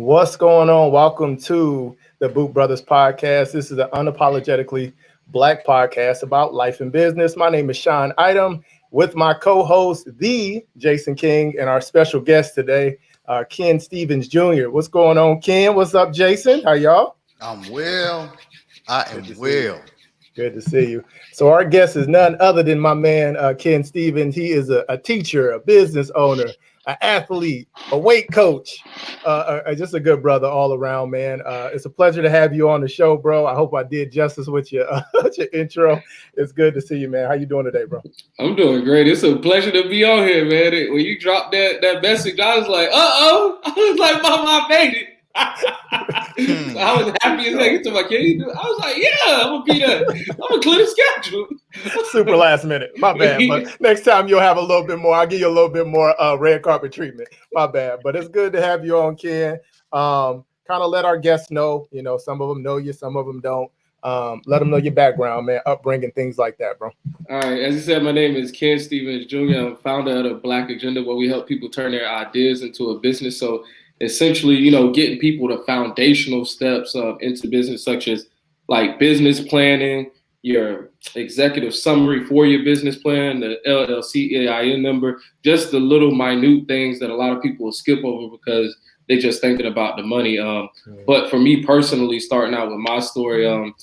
What's going on? Welcome to the Boot Brothers podcast. This is the Unapologetically Black podcast about life and business. My name is Sean Item with my co-host, the Jason King, and our special guest today, Ken Stevens Jr. What's going on, Ken? What's up, Jason? How y'all? I'm well. I am well. Good to see you. So our guest is none other than my man, Ken Stevens. He is a teacher, a business owner, an athlete, a weight coach, just a good brother all around, man. It's a pleasure to have you on the show, bro. I hope I did justice with your intro. It's good to see you, man. How you doing today, bro? I'm doing great. It's a pleasure to be on here, man. When you dropped that message, I was like, I was like, Mama, I made it. So I was happy as heck to my kid. I was like, yeah, I'm gonna be there. I'm gonna clear the schedule. Super last minute. My bad. But next time you'll have a little bit more. I'll give you a little bit more red carpet treatment. My bad. But it's good to have you on, Ken. Kind of let our guests know, some of them know you, some of them don't. Let them know your background, man, upbringing, things like that, bro. All right. As you said, my name is Ken Stevens Jr. I'm founder of the Black Agenda, where we help people turn their ideas into a business. So essentially, getting people the foundational steps into business, such as like business planning, your executive summary for your business plan, the LLC EIN number, just the little minute things that a lot of people will skip over because they're just thinking about the money. But for me personally, starting out with my story, I'm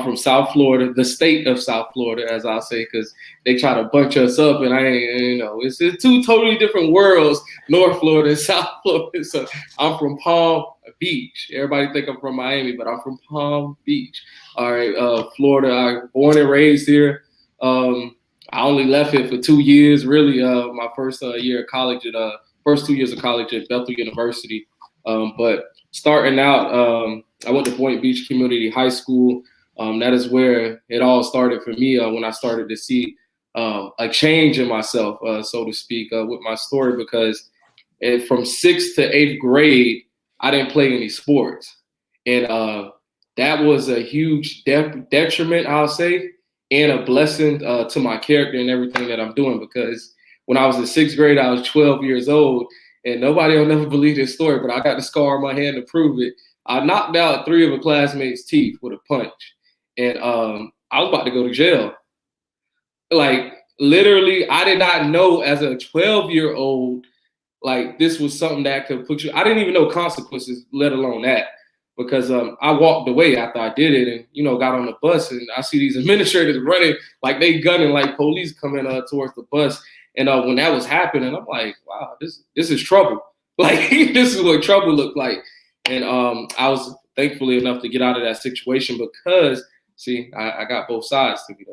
from South Florida, the state of South Florida, as I say, because they try to bunch us up, and I ain't, it's two totally different worlds, North Florida and South Florida. So I'm from Palm Beach. Everybody think I'm from Miami, but I'm from Palm Beach. All right, Florida. I was born and raised here. I only left here for 2 years, really. My first year of college first 2 years of college at Bethel University. But starting out, I went to Boynton Beach Community High School. That is where it all started for me when I started to see a change in myself, so to speak, with my story, because from 6th to 8th grade, I didn't play any sports. And that was a huge detriment, I'll say, and a blessing to my character and everything that I'm doing, because when I was in 6th grade, I was 12 years old, and nobody will never believe this story, but I got the scar on my hand to prove it. I knocked out 3 of a classmate's teeth with a punch, and I was about to go to jail. Like, literally, I did not know as a 12-year-old, like, this was something that could put you, I didn't even know consequences, let alone that, because I walked away after I did it and, got on the bus, and I see these administrators running, like they gunning, like police coming towards the bus. And when that was happening, I'm like, wow, this is trouble. Like, this is what trouble looked like. And I was thankfully enough to get out of that situation because, see, I got both sides to me.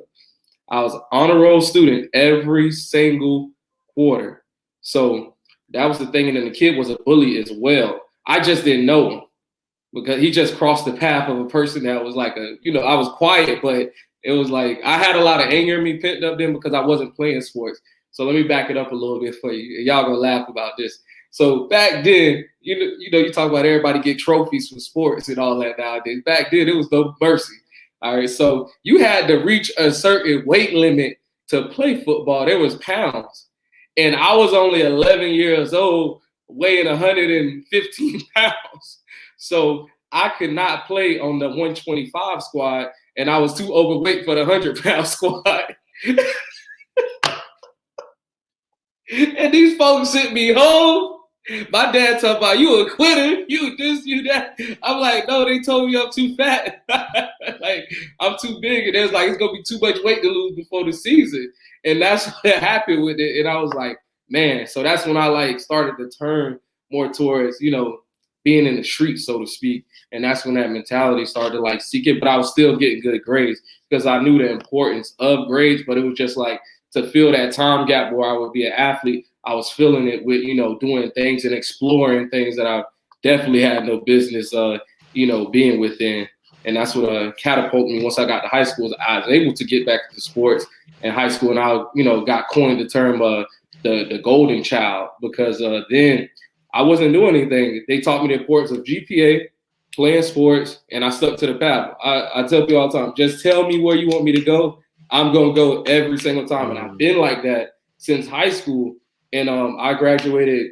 I was honor roll student every single quarter. So that was the thing. And then the kid was a bully as well. I just didn't know him because he just crossed the path of a person that was like I was quiet, but it was like I had a lot of anger in me pent up then because I wasn't playing sports. So let me back it up a little bit for you. Y'all gonna laugh about this. So back then, you talk about everybody get trophies for sports and all that nowadays. Back then, it was no mercy. All right, so you had to reach a certain weight limit to play football. There was pounds, and I was only 11 years old, weighing 115 pounds. So I could not play on the 125 squad, and I was too overweight for the 100-pound squad. And these folks sent me home. My dad talking about, you a quitter, you this, you that. I'm like, no, they told me I'm too fat. Like, I'm too big. And it's like, it's going to be too much weight to lose before the season. And that's what happened with it. And I was like, man. So that's when I started to turn more towards, being in the streets, so to speak. And that's when that mentality started to seek it. But I was still getting good grades because I knew the importance of grades. But it was just like, to fill that time gap where I would be an athlete, I was filling it with, doing things and exploring things that I definitely had no business, being within. And that's what catapulted me once I got to high school. I was able to get back to sports in high school, and I, got coined the term the golden child because then I wasn't doing anything. They taught me the importance of GPA, playing sports, and I stuck to the path. I tell people all the time, just tell me where you want me to go. I'm going to go every single time. And I've been like that since high school. And I graduated,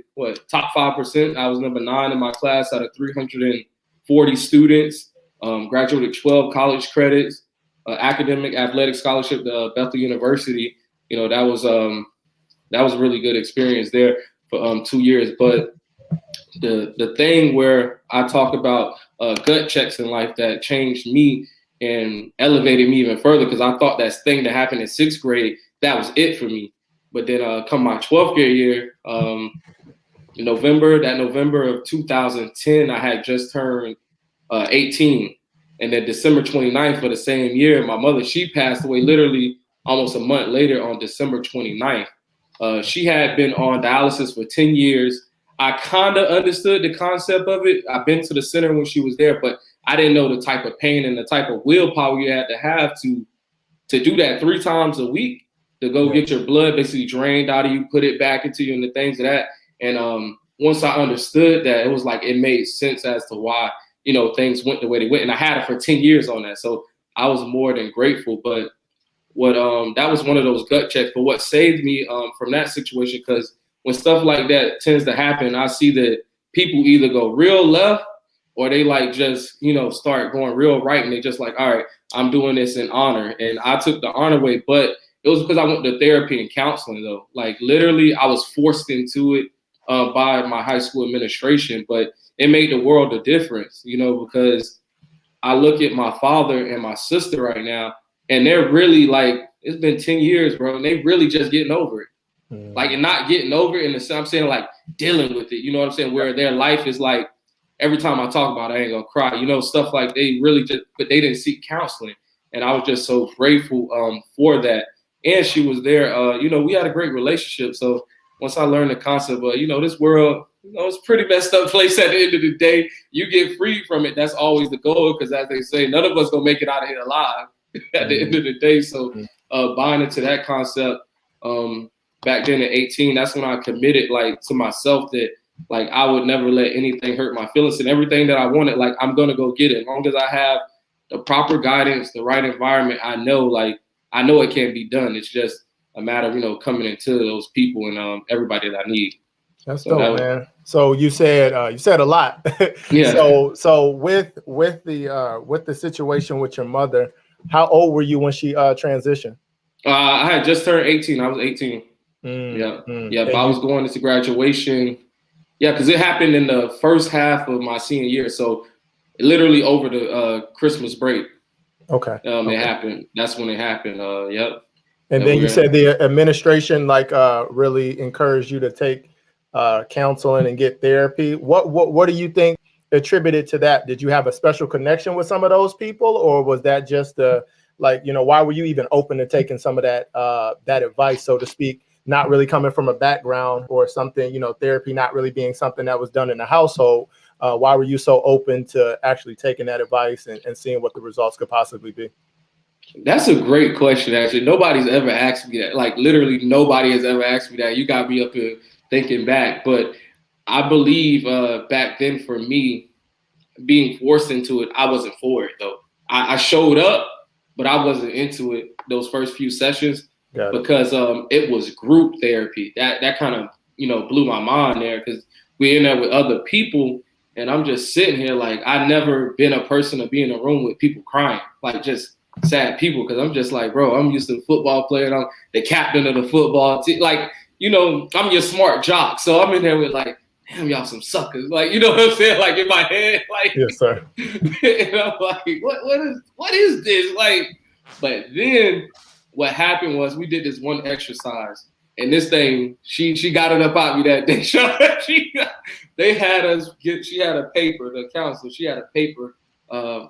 top 5%. I was number 9 in my class out of 340 students. Graduated 12 college credits, academic athletic scholarship to Bethel University. You know, that was a really good experience there for 2 years. But the thing where I talk about gut checks in life that changed me and elevated me even further, because I thought that thing that happened in 6th grade, that was it for me. But then come my 12th grade year, in November of 2010, I had just turned 18. And then December 29th of the same year, my mother, she passed away literally almost a month later on December 29th. She had been on dialysis for 10 years. I kind of understood the concept of it. I've been to the center when she was there, but I didn't know the type of pain and the type of willpower you had to have to do that 3 times a week, to go get your blood basically drained out of you, put it back into you, and the things of that. And once I understood that, it was like it made sense as to why, you know, things went the way they went. And I had it for 10 years on that. So I was more than grateful. But what that was one of those gut checks. But what saved me from that situation, because when stuff like that tends to happen, I see that people either go real left or they like just, you know, start going real right. And they just like, all right, I'm doing this in honor. And I took the honor way, but it was because I went to therapy and counseling, though. Like, literally, I was forced into it by my high school administration, but it made the world a difference, you know, because I look at my father and my sister right now, and they're really like, it's been 10 years, bro, and they really just getting over it. Like, and not getting over it in the sense, I'm saying, like, dealing with it, you know what I'm saying, where their life is like, every time I talk about it, I ain't gonna cry, you know, stuff like they really just, but they didn't seek counseling. And I was just so grateful for that. And she was there. You know, we had a great relationship. So once I learned the concept of, you know, this world, you know, it's a pretty messed up place at the end of the day. You get free from it. That's always the goal, because as they say, none of us gonna make it out of here alive at the end of the day. So buying into that concept back then at 18, that's when I committed like to myself that like I would never let anything hurt my feelings, and everything that I wanted, like I'm gonna go get it. As long as I have the proper guidance, the right environment, I know it can be done. It's just a matter of, you know, coming into those people and everybody that I need. That's dope, man. So you said a lot. Yeah. So with the situation with your mother, how old were you when she transitioned? I had just turned 18. I was 18. But I was going into graduation. Yeah, because it happened in the first half of my senior year. So literally over the Christmas break. Okay. It happened. That's when it happened. Yep. And then you said the administration really encouraged you to take counseling and get therapy. What do you think attributed to that? Did you have a special connection with some of those people, or was that just why were you even open to taking some of that advice, so to speak, not really coming from a background or something, you know, therapy not really being something that was done in the household? Why were you so open to actually taking that advice and seeing what the results could possibly be? That's a great question, actually. Nobody's ever asked me that. Like, literally nobody has ever asked me that. You got me up here thinking back. But I believe back then for me, being forced into it, I wasn't for it, though. I showed up, but I wasn't into it those first few sessions because it was group therapy. That kind of, you know, blew my mind there, because we're in there with other people. And I'm just sitting here like I've never been a person to be in a room with people crying, like just sad people, because I'm just like, bro, I'm used to football playing. I'm the captain of the football team. Like, you know, I'm your smart jock. So I'm in there with like, damn, y'all some suckers. Like, you know what I'm saying? Like in my head, like, yes, sir. And I'm like, what is this? Like, but then what happened was we did this one exercise, and this thing, she got it up out me that day. They had us get, she had a paper, the counselor, she had a paper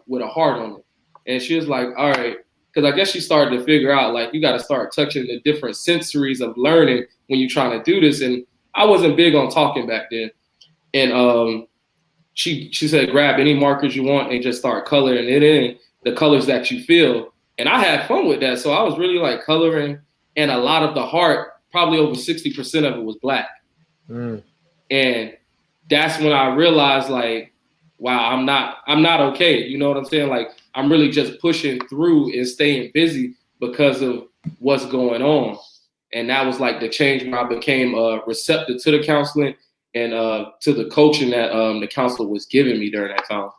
with a heart on it. And she was like, all right, because I guess she started to figure out, like, you got to start touching the different sensories of learning when you're trying to do this. And I wasn't big on talking back then. And she said, grab any markers you want and just start coloring it in, the colors that you feel. And I had fun with that. So I was really like coloring, and a lot of the heart, probably over 60% of it was black. And that's when I realized, like, wow, I'm not okay. You know what I'm saying? Like, I'm really just pushing through and staying busy because of what's going on. And that was like the change where I became receptive to the counseling and to the coaching that the counselor was giving me during that time.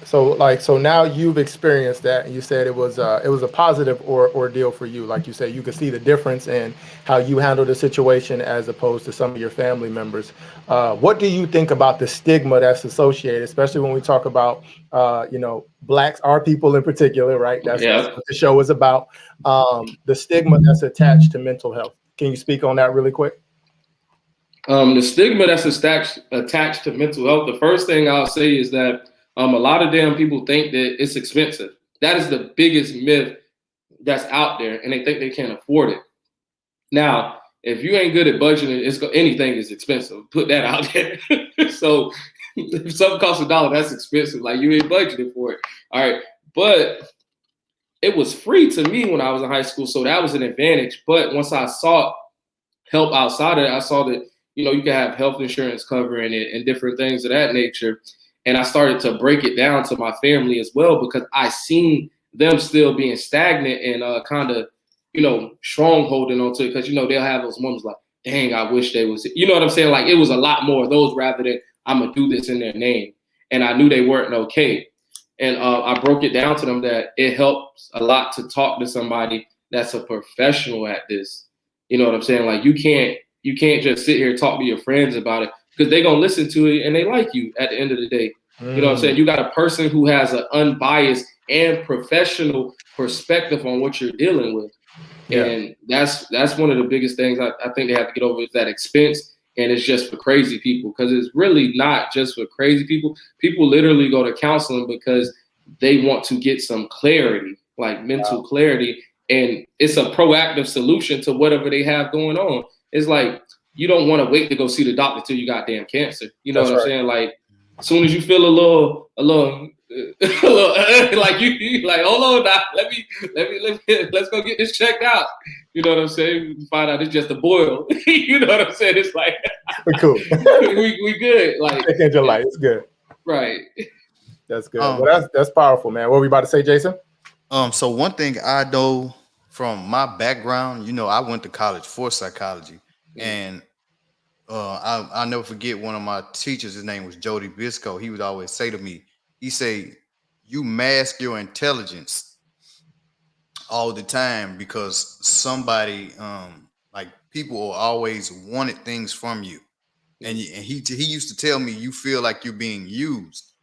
So now you've experienced that, and you said it was a positive ordeal for you. Like you said, you could see the difference in how you handled the situation as opposed to some of your family members. What do you think about the stigma that's associated, especially when we talk about blacks, our people in particular, right? That's what the show is about. The stigma that's attached to mental health. Can you speak on that really quick? The stigma that's attached to mental health. The first thing I'll say is that a lot of damn people think that it's expensive. That is the biggest myth that's out there, and they think they can't afford it. Now, if you ain't good at budgeting, anything is expensive. Put that out there. So if something costs $1, that's expensive. Like, you ain't budgeting for it. All right. But it was free to me when I was in high school, so that was an advantage. But once I sought help outside of it, I saw that, you can have health insurance covering it and different things of that nature. And I started to break it down to my family as well, because I seen them still being stagnant and kind of, strong holding on to it. Because, they'll have those moments like, dang, I wish they was, you know what I'm saying? Like, it was a lot more of those rather than I'm going to do this in their name. And I knew they weren't okay. And I broke it down to them that it helps a lot to talk to somebody that's a professional at this. You know what I'm saying? Like, you can't just sit here and talk to your friends about it, because they're going to listen to it and they like you at the end of the day. You know what I'm saying? You got a person who has an unbiased and professional perspective on what you're dealing with. Yeah. And that's one of the biggest things I think they have to get over, is that expense. And it's just for crazy people, because it's really not just for crazy people. People literally go to counseling because they want to get some clarity, like mental clarity. And it's a proactive solution to whatever they have going on. It's like, you don't want to wait to go see the doctor till you got damn cancer. You know what I'm saying? Like, as soon as you feel a little like you like, hold on, doc, let's go get this checked out. You know what I'm saying? You find out it's just a boil. You know what I'm saying? It's like, we're cool. we good. Like, in July, it's good. Right. That's good. Well, that's powerful, man. What were we about to say, Jason? So one thing I know from my background, I went to college for psychology, and I'll never forget one of my teachers. His name was Jody Bisco. He would always say to me, he say, "You mask your intelligence all the time because somebody, like, people always wanted things from you." And he used to tell me, "You feel like you're being used,"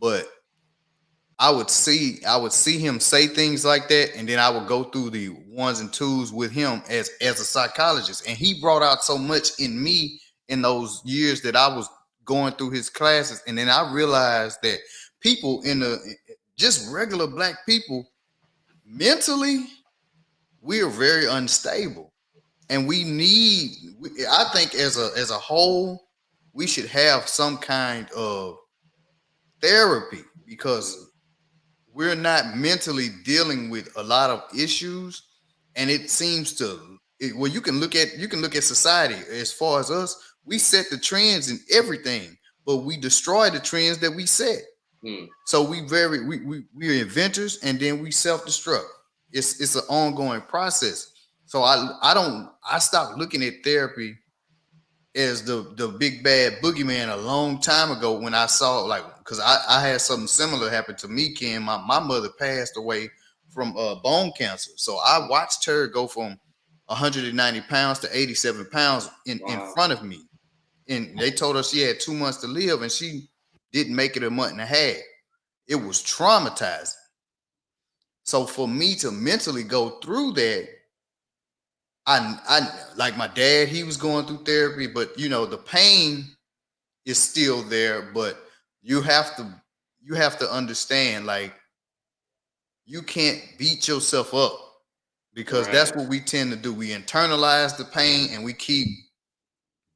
but I would see him say things like that, and then I would go through the ones and twos with him as a psychologist, and he brought out so much in me in those years that I was going through his classes, and then I realized that people just regular black people, mentally, we are very unstable, and I think as a whole, we should have some kind of therapy, because we're not mentally dealing with a lot of issues, and it seems well, you can look at society. As far as us, we set the trends in everything, but we destroy the trends that we set. So we're inventors, and then we self-destruct. It's an ongoing process. So I stopped looking at therapy as the big bad boogeyman a long time ago, when I saw, like, because I had something similar happen to me, Ken. My mother passed away from bone cancer. So I watched her go from 190 pounds to 87 pounds in front of me. And they told her she had 2 months to live, and she didn't make it a month and a half. It was traumatizing. So for me to mentally go through that, I like my dad, he was going through therapy, but the pain is still there. But you have to understand, like, you can't beat yourself up, because that's what we tend to do. We internalize the pain and we keep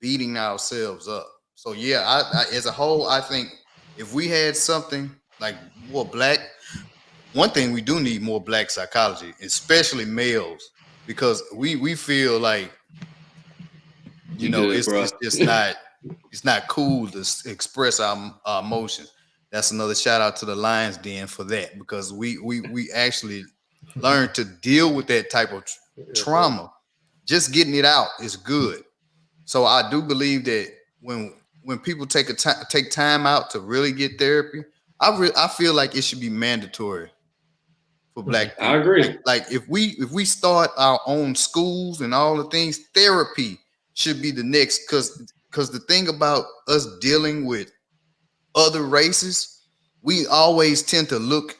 beating ourselves up. So yeah, I as a whole, I think if we had something like more black, one thing we do need more black psychology, especially males, because we feel like, it's not cool to express our emotions. That's another shout out to the Lions Den for that, because we actually learn to deal with that type of trauma just getting it out is good. So I do believe that when people take time out to really get therapy, I feel like it should be mandatory for Black people. I agree. Like if we start our own schools and all the things, therapy should be the next. Because the thing about us dealing with other races, we always tend to look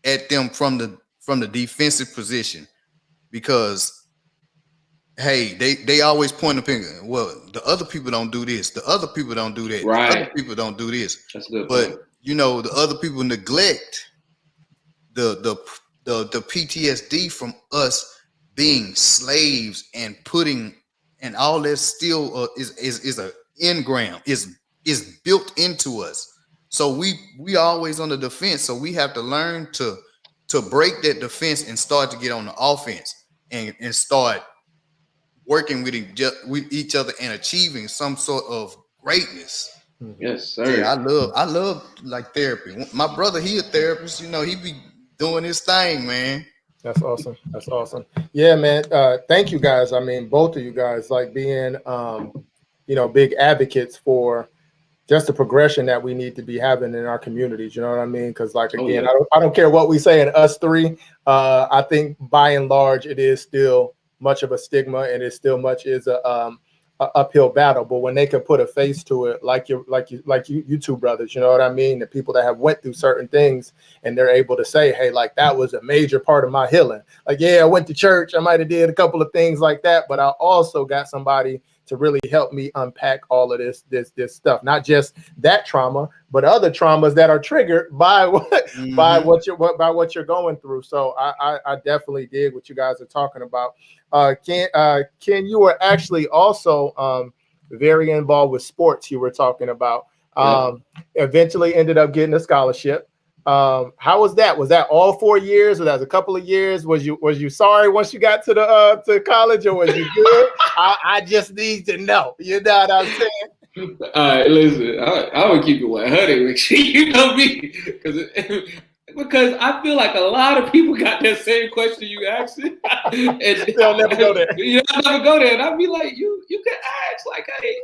at them from the defensive position, because hey, they always point a finger. Well, the other people don't do this. The other people don't do that. Right. The other people don't do this. That's a good But point. the other people neglect the PTSD from us being slaves and putting, and all that still is a engram, is built into us. So we always on the defense. So we have to learn to break that defense and start to get on the offense and start working with each other and achieving some sort of greatness. Yes, sir. Yeah, I love like therapy. My brother, he a therapist. He be doing his thing, man. That's awesome. That's awesome. Yeah, man. Thank you guys. I mean, both of you guys, like being, big advocates for just the progression that we need to be having in our communities. You know what I mean? Because, like, again, I don't care what we say in us three. I think by and large, it is still much of a stigma, and it still much is a uphill battle. But when they can put a face to it, like you two brothers, you know what I mean? The people that have went through certain things, and they're able to say, hey, like, that was a major part of my healing. Like, yeah, I went to church, I might have did a couple of things like that, but I also got somebody to really help me unpack all of this stuff, not just that trauma, but other traumas that are triggered by what you're going through. So I definitely dig what you guys are talking about. Ken, you were actually also very involved with sports. You were talking about eventually ended up getting a scholarship. How was that? Was that all 4 years, or that was a couple of years? Was you sorry once you got to college, or was you good? I just need to know. You know what I'm saying? All right, listen. I would keep it 100 with you. You know me, because I feel like a lot of people got that same question you asked it, and they'll never go there. I'll never go there, and I'd be like, you can ask, like, hey,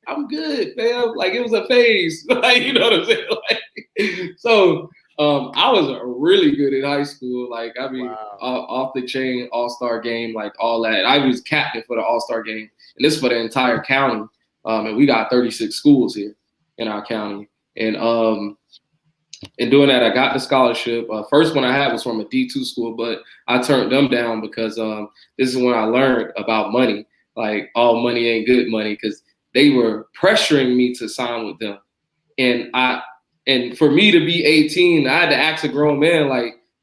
I'm good, man. Like, it was a phase, like, you know what I'm saying? Like, so. I was really good in high school. Like, I mean, wow. Off the chain, all-star game, like all that. I was captain for the all-star game, and this is for the entire county. And we got 36 schools here in our county. And in doing that, I got the scholarship. First one I had was from a D2 school, but I turned them down because this is when I learned about money. Like, all money ain't good money, because they were pressuring me to sign with them. And for me to be 18, I had to ask a grown man,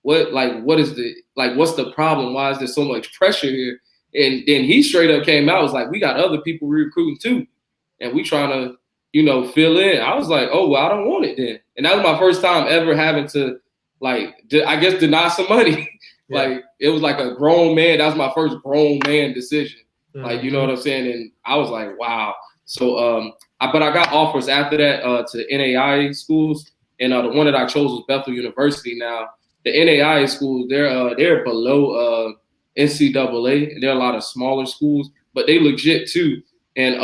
what's the problem? Why is there so much pressure here? And then he straight up came out, was like, we got other people recruiting too, and we trying to, fill in. I was like, oh, well, I don't want it then. And that was my first time ever having to, deny some money. Yeah. Like, it was like a grown man. That was my first grown man decision. Mm-hmm. Like, you know what I'm saying? And I was like, wow. So, but I got offers after that to NAIA schools, and the one that I chose was Bethel University. Now, the NAIA schools, they're below NCAA, and there are a lot of smaller schools, but they legit too. And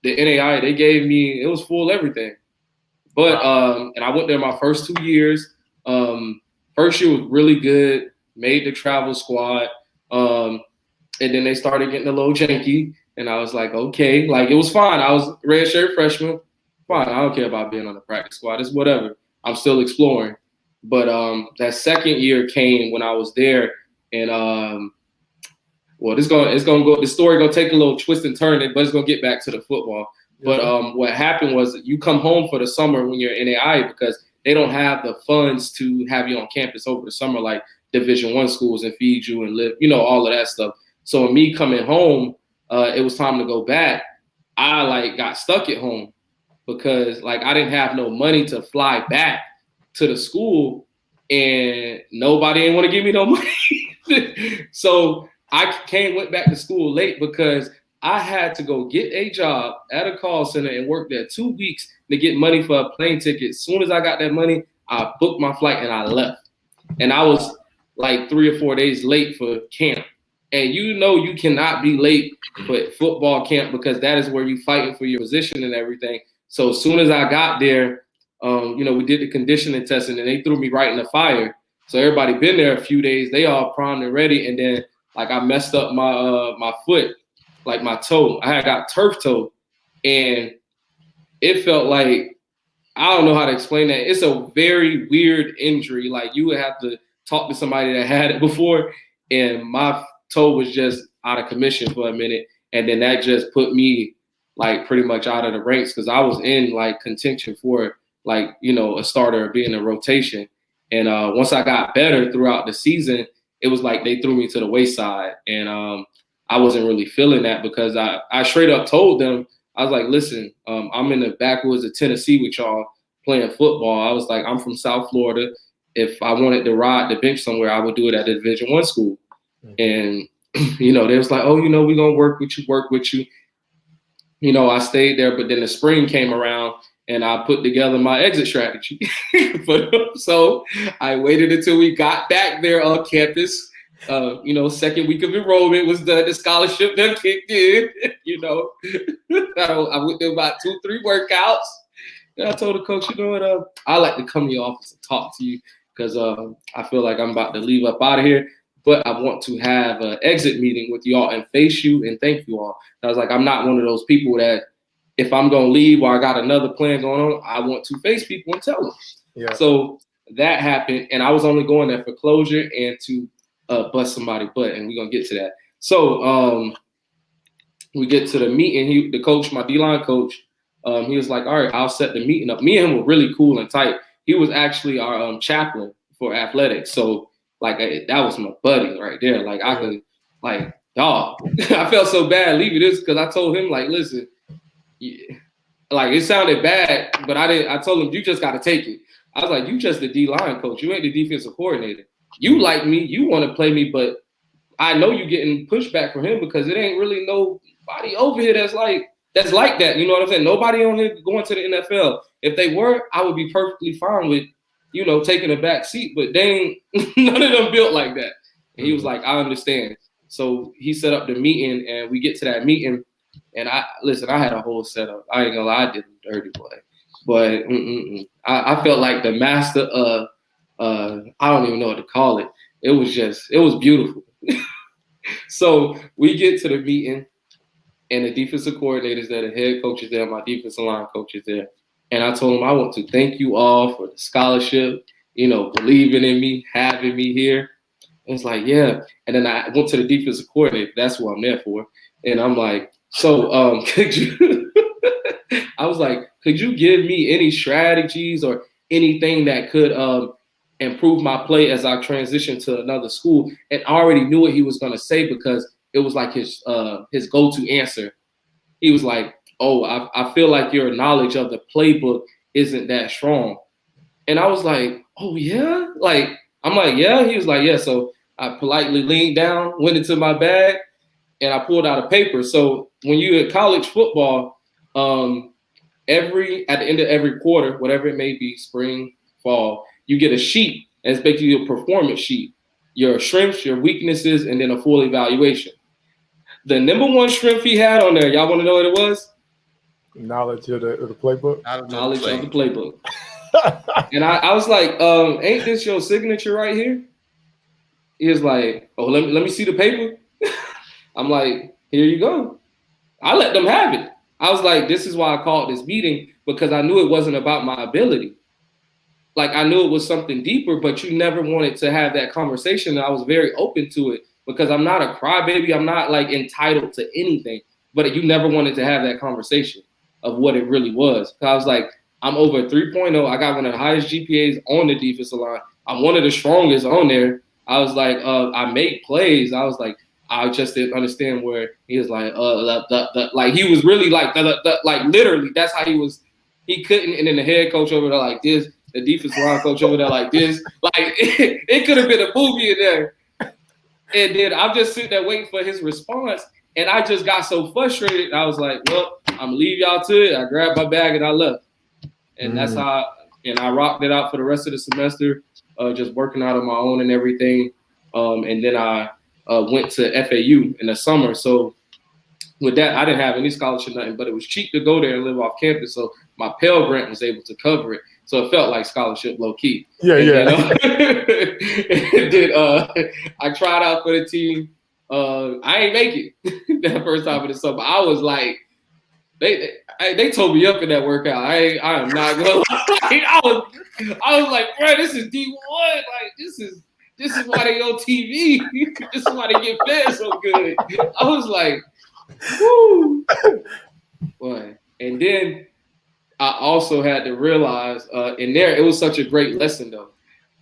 the NAIA, they gave me, it was full everything. But and I went there my first 2 years. First year was really good, made the travel squad, and then they started getting a little janky. And I was like, okay, like, it was fine. I was red shirt freshman. Fine. I don't care about being on the practice squad. It's whatever. I'm still exploring. But that second year came when I was there. And the story gonna take a little twist and turn, but it's gonna get back to the football. Yeah. But what happened was, you come home for the summer when you're in NAIA, because they don't have the funds to have you on campus over the summer, like Division I schools, and feed you and live, all of that stuff. So me coming home, it was time to go back. I got stuck at home because I didn't have no money to fly back to the school, and nobody didn't want to give me no money. So I went back to school late because I had to go get a job at a call center and work there 2 weeks to get money for a plane ticket. As soon as I got that money, I booked my flight and I left. And I was 3 or 4 days late for camp. and you cannot be late for football camp because that is where you fighting for your position and everything. So as soon as I got there, we did the conditioning testing and they threw me right in the fire. So everybody been there a few days, they all primed and ready, and then like I messed up my foot, like my toe. I had got turf toe, and it felt like, I don't know how to explain that. It's a very weird injury. Like you would have to talk to somebody that had it before, and my toe was just out of commission for a minute, and then that just put me like pretty much out of the ranks because I was in like contention for like a starter or being a rotation. And once I got better throughout the season, it was like they threw me to the wayside, and I wasn't really feeling that because I straight up told them, I was like, listen, I'm in the backwoods of Tennessee with y'all playing football. I was like, I'm from South Florida. If I wanted to ride the bench somewhere, I would do it at a Division I school. And, they was like, oh, we're going to work with you. I stayed there, but then the spring came around and I put together my exit strategy. So I waited until we got back there on campus. Second week of enrollment was done. The scholarship then kicked in. I went through about 2-3 workouts. And I told the coach, I like to come to your office and talk to you because I feel like I'm about to leave up out of here. But I want to have an exit meeting with y'all and face you and thank you all. And I was like, I'm not one of those people that if I'm going to leave or I got another plan going on, I want to face people and tell them. Yeah. So that happened. And I was only going there for closure and to bust somebody's butt. And we're going to get to that. So we get to the meeting. The coach, my D-line coach, he was like, all right, I'll set the meeting up. Me and him were really cool and tight. He was actually our chaplain for athletics. So like that was my buddy right there. Like I could, like, dog. I felt so bad leaving this because I told him, like, listen, like it sounded bad, but I told him, you just got to take it. I was like, you just the D-line coach. You ain't the defensive coordinator. You like me. You want to play me, but I know you getting pushback from him because it ain't really nobody over here that's like that. You know what I'm saying? Nobody on here going to the NFL. If they were, I would be perfectly fine with, taking a back seat, but they ain't none of them built like that. And he was like, I understand. So he set up the meeting and we get to that meeting and I had a whole setup. I ain't gonna lie, I did a dirty boy. But I felt like the master of, I don't even know what to call it. It was beautiful. So we get to the meeting and the defensive coordinators there, the head coach is there, my defensive line coach is there. And I told him, I want to thank you all for the scholarship, believing in me, having me here. And it's like, yeah. And then I went to the defensive coordinator. That's what I'm there for. And I'm like, so could you, I was like, could you give me any strategies or anything that could improve my play as I transition to another school? And I already knew what he was going to say because it was like his go-to answer. He was like, oh, I feel like your knowledge of the playbook isn't that strong. And I was like, oh, yeah? Like, I'm like, yeah? He was like, yeah. So I politely leaned down, went into my bag, and I pulled out a paper. So when you're at college football, at the end of every quarter, whatever it may be, spring, fall, you get a sheet. And it's basically a performance sheet, your strengths, your weaknesses, and then a full evaluation. The number one strength he had on there, y'all want to know what it was? Knowledge of the playbook. Knowledge of the playbook. And I was like, ain't this your signature right here? He was like, oh, let me see the paper. I'm like, here you go. I let them have it. I was like, this is why I called this meeting, because I knew it wasn't about my ability. Like, I knew it was something deeper, but you never wanted to have that conversation. And I was very open to it because I'm not a crybaby. I'm not like entitled to anything, but you never wanted to have that conversation of what it really was. Cause I was like, I'm over 3.0. I got one of the highest GPAs on the defensive line. I'm one of the strongest on there. I was like, I make plays. I was like, I just didn't understand where he was like, like he was really like, like literally, that's how he was. He couldn't. And then the head coach over there like this, the defensive line coach over there like this. Like it could have been a movie in there. And then I'm just sitting there waiting for his response. And I just got so frustrated. I was like, well, I'm gonna leave y'all to it. I grabbed my bag and I left. And that's how, and I rocked it out for the rest of the semester, just working out on my own and everything. And then I went to FAU in the summer. So with that, I didn't have any scholarship, nothing, but it was cheap to go there and live off campus. So my Pell Grant was able to cover it. So it felt like scholarship low key. Yeah, and yeah. Then, I tried out for the team. I ain't make it that first time in the summer. I was like, they told me up in that workout. I am not gonna lie. I was like, bro, this is D1. Like this is why they on TV. This is why they get fed so good. I was like, woo. Boy. And then I also had to realize, in there, it was such a great lesson though,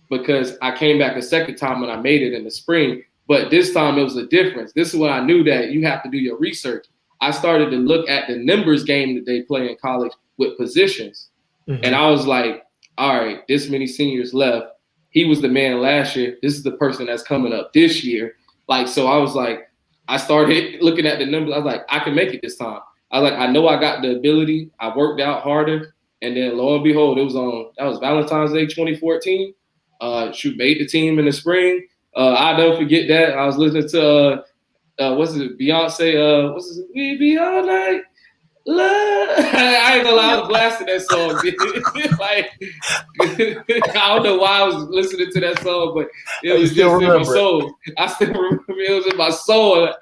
because I came back a second time and I made it in the spring. But this time it was a difference. This is when I knew that you have to do your research. I started to look at the numbers game that they play in college with positions. Mm-hmm. And I was like, all right, this many seniors left. He was the man last year. This is the person that's coming up this year. Like, so I was like, I started looking at the numbers. I was like, I can make it this time. I was like, I know I got the ability. I worked out harder. And then lo and behold, that was Valentine's Day 2014. Made the team in the spring. I'll never forget that. I was listening to what's it, Beyonce, what's it, We Be All Night Love. I ain't gonna lie, I was blasting that song. Like, I don't know why I was listening to that song, but it was just in my soul. I still remember it was in my soul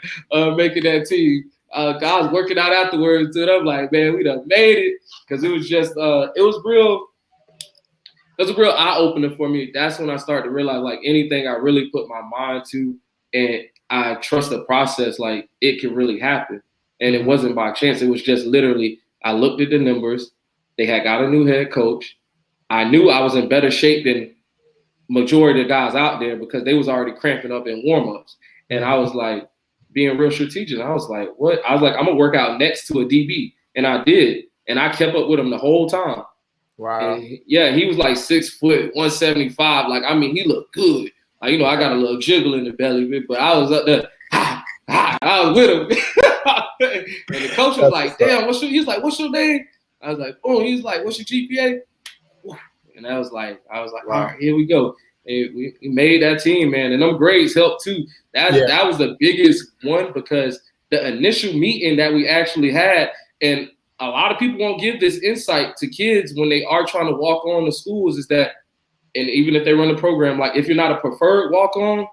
making that team. I was working out afterwards, and I'm like, man, we done made it. Because it was just, it was a real eye-opener for me. That's when I started to realize, like, anything I really put my mind to and I trust the process, like, it can really happen. And it wasn't by chance. It was just literally, I looked at the numbers. They had got a new head coach. I knew I was in better shape than majority of the guys out there because they was already cramping up in warm-ups. And I was like, being real strategic. I was like, what? I was like, I'm going to work out next to a DB. And I did. And I kept up with him the whole time. Wow. And yeah, he was like 6 foot, 175. Like, I mean, he looked good. Like, you know, I got a little jiggle in the belly, but I was up there. I was with him. And the coach was like, damn, he's like, what's your name? I was like, oh, he's like, what's your GPA? And I was like, all right, here we go. And we made that team, man. And them grades helped too. That was the biggest one because the initial meeting that we actually had, and a lot of people won't give this insight to kids when they are trying to walk on to schools, is that, and even if they run the program, like if you're not a preferred walk-on,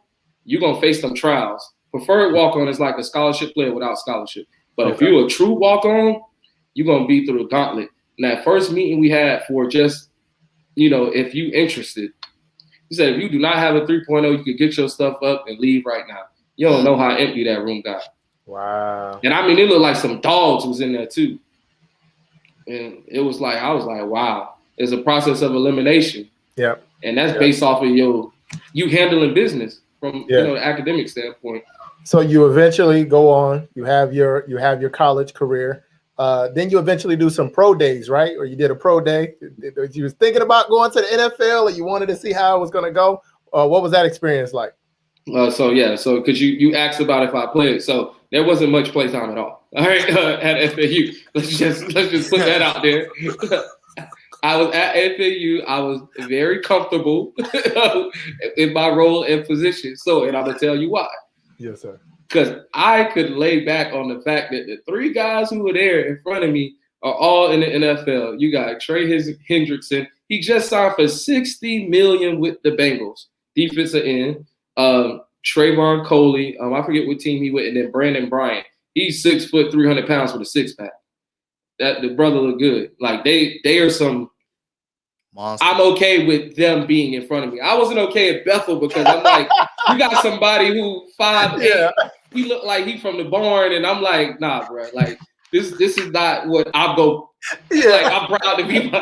you're going to face some trials. Preferred walk-on is like a scholarship player without scholarship. But if you're a true walk-on, you're going to be through the gauntlet. And that first meeting we had for just, you know, if you interested, he said, if you do not have a 3.0, you could get your stuff up and leave right now. You don't know how empty that room got. Wow. And I mean, it looked like some dogs was in there too. And it was like, I was like, wow, it's a process of elimination. Yeah. And that's based off of you handling business from you know, the academic standpoint. So you eventually go on, you have your college career. Then you eventually do some pro days, right? Or you did a pro day. You was thinking about going to the NFL, or you wanted to see how it was going to go. What was that experience like? So because you asked about if I played, so there wasn't much play time at all. All right, at FAU. Let's just put that out there. I was at FAU. I was very comfortable in my role and position. So, and I'm gonna tell you why. Yes, sir. Because I could lay back on the fact that the three guys who were there in front of me are all in the NFL. You got Trey Hendrickson. He just signed for $60 million with the Bengals. Defensive end. Trayvon Coley. I forget what team he went. And then Brandon Bryant. He's 6 foot, 300 pounds with a six-pack. That the brother look good. Like they are some. Monster. I'm okay with them being in front of me. I wasn't okay at Bethel because I'm like, you got somebody who 5'8". He look like he from the barn, and I'm like, nah, bro. Like this is not what I'll go. Like I'm proud to be.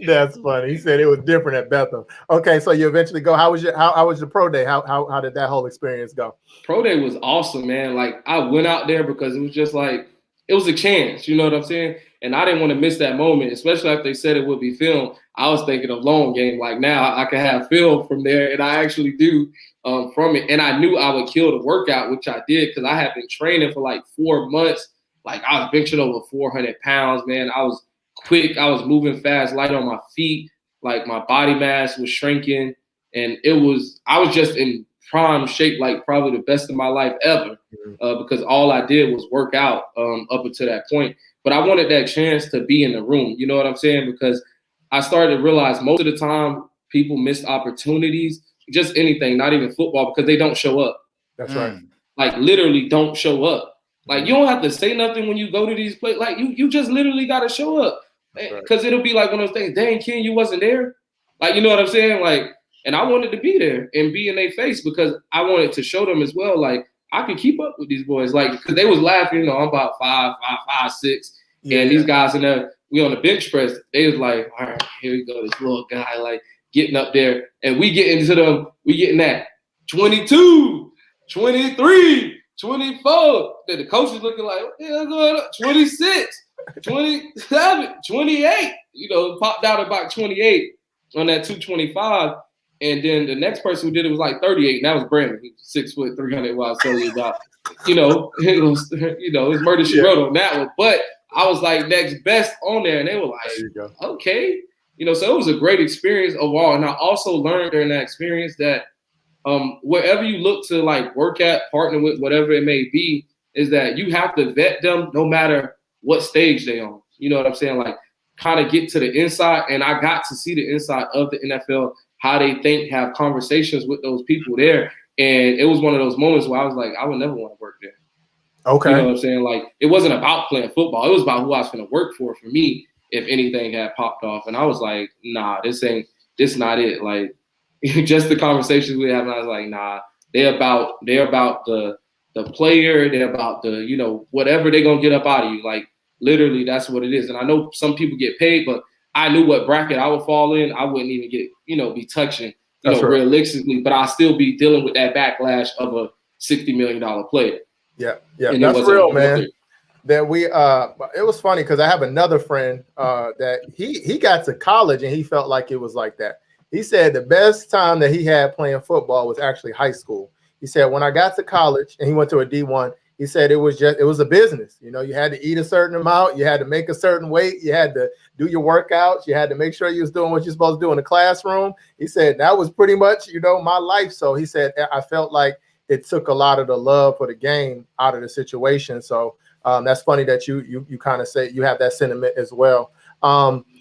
That's funny. He said it was different at Bethel. Okay, so you eventually go. How was your pro day? How did that whole experience go? Pro day was awesome, man. Like I went out there because it was just like it was a chance. You know what I'm saying? And I didn't want to miss that moment, especially after they said it would be filmed. I was thinking of long game. Like now I can have film from there, and I actually do from it. And I knew I would kill the workout, which I did because I had been training for like 4 months. Like I was benching over 400 pounds, man. I was quick. I was moving fast, light on my feet. Like my body mass was shrinking, and I was just in prime shape, like probably the best of my life ever, because all I did was work out up until that point. But I wanted that chance to be in the room. You know what I'm saying? Because I started to realize most of the time people missed opportunities, just anything, not even football, because they don't show up. That's right. Like literally don't show up. Like you don't have to say nothing when you go to these places. Like you just literally got to show up, because it'll be like one of those things. Dang, Ken, you wasn't there. Like, you know what I'm saying? Like, and I wanted to be there and be in their face, because I wanted to show them as well. Like I can keep up with these boys. Like, because they was laughing. You know, I'm about 5'6", and these guys in there, we on the bench press. They was like, all right, here we go, this little guy like getting up there, and we getting that 22, 23, 24. Then the coach is looking like, what the hell going on? 26, 27, 28. You know, popped out about 28 on that 225. And then the next person who did it was like 38, and that was Brandon. He was 6 foot 300. What I was telling you about, it was murder she wrote on that one. But I was like next best on there, and they were like, okay, so it was a great experience overall. And I also learned during that experience that wherever you look to like work at, partner with, whatever it may be, is that you have to vet them no matter what stage they on. You know what I'm saying? Like kind of get to the inside, and I got to see the inside of the NFL, how they think, have conversations with those people there. And it was one of those moments where I was like, I would never want to work there. Okay. You know what I'm saying? Like, it wasn't about playing football. It was about who I was going to work for me, if anything had popped off. And I was like, nah, this not it. Like, just the conversations we had, I was like, nah, they're about the player. They're about the, whatever they're going to get up out of you. Like, literally, that's what it is. And I know some people get paid, but I knew what bracket I would fall in. I wouldn't even get, be touching, realistically, but I'll still be dealing with that backlash of a $60 million player. Yeah. And that's real, man. That it was funny because I have another friend that he got to college and he felt like it was like that. He said the best time that he had playing football was actually high school. He said when I got to college and he went to a D1, he said it was a business. You had to eat a certain amount, you had to make a certain weight, you had to do your workouts, you had to make sure you was doing what you're supposed to do in the classroom. He said that was pretty much, my life. So he said I felt like it took a lot of the love for the game out of the situation. So that's funny that you kind of say you have that sentiment as well.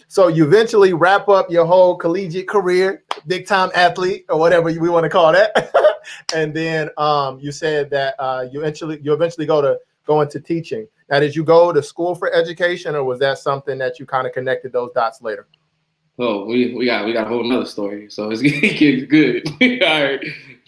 So you eventually wrap up your whole collegiate career, big time athlete or whatever we want to call that. And then you said that you eventually go into teaching. Now, did you go to school for education, or was that something that you kind of connected those dots later? Oh, we got a whole nother story. So it gets good. All right.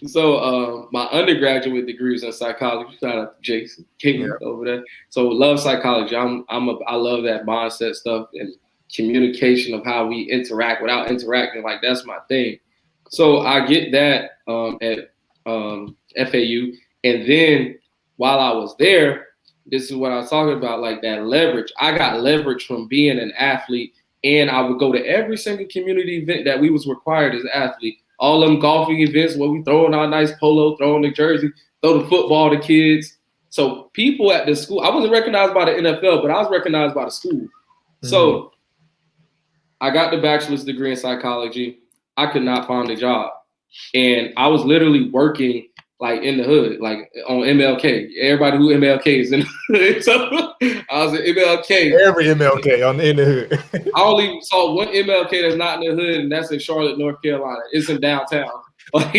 So my undergraduate degree is in psychology. Shout out to Jason King over there. So love psychology. I love that mindset stuff and communication of how we interact without interacting. Like that's my thing. So I get that at FAU, and then while I was there, this is what I was talking about, like that leverage. I got leverage from being an athlete, and I would go to every single community event that we was required as an athlete. All them golfing events where we throw in our nice polo, throw in the jersey, throw the football to kids. So people at the school, I wasn't recognized by the NFL, but I was recognized by the school. Mm-hmm. So I got the bachelor's degree in psychology. I could not find a job. And I was literally working like in the hood, like on MLK. Everybody who MLK is in the hood. So I was at MLK. Every MLK in the hood. I only saw one MLK that's not in the hood, and that's in Charlotte, North Carolina. It's in downtown. Like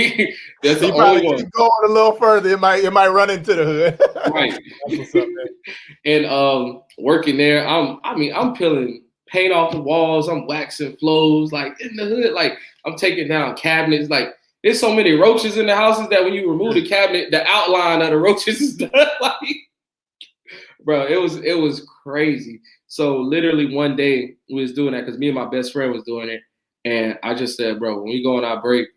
that's the only one. Going a little further, it might run into the hood. Right. That's what's up, man. And working there, I'm peeling paint off the walls. I'm waxing floors, like in the hood. Like I'm taking down cabinets, like. There's so many roaches in the houses that when you remove the cabinet, the outline of the roaches is done. Like, bro, it was crazy. So literally one day we was doing that because me and my best friend was doing it, and I just said, bro, when we go on our break,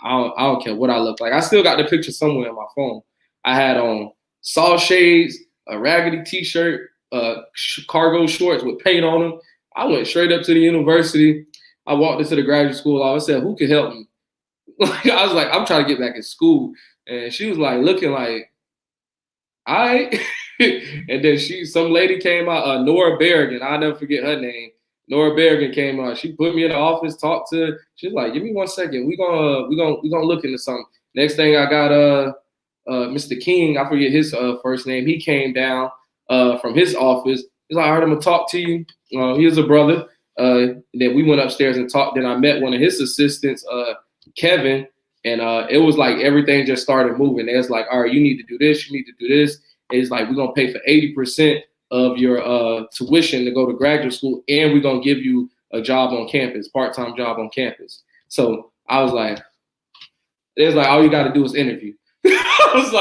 I don't care what I look like. I still got the picture somewhere on my phone. I had on saw shades, a raggedy t-shirt, cargo shorts with paint on them. I went straight up to the university. I walked into the graduate school. I said, who can help me? Like, I was like, I'm trying to get back in school. And she was like, looking like, all right. And then some lady came out, Nora Berrigan. I'll never forget her name. Nora Berrigan came out. She put me in the office, talked to her. She's like, give me 1 second. We're gonna look into something. Next thing I got Mr. King, I forget his first name. He came down from his office. He's like, all right, I'm gonna talk to you. He was a brother. Then we went upstairs and talked. Then I met one of his assistants, Kevin, and it was like everything just started moving. It was like, all right, you need to do this, you need to do this. And it's like, we're gonna pay for 80% of your tuition to go to graduate school, and we're gonna give you a job on campus, part-time job on campus. So I was like, it's like all you got to do is interview. I was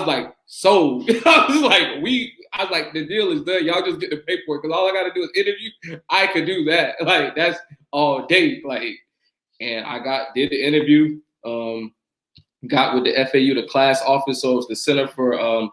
like, sold. I was like, the deal is done. Y'all just get the paperwork because all I got to do is interview. I could do that. Like that's all day. Like, and I did the interview. Got with the FAU, the class office. So it's the Center for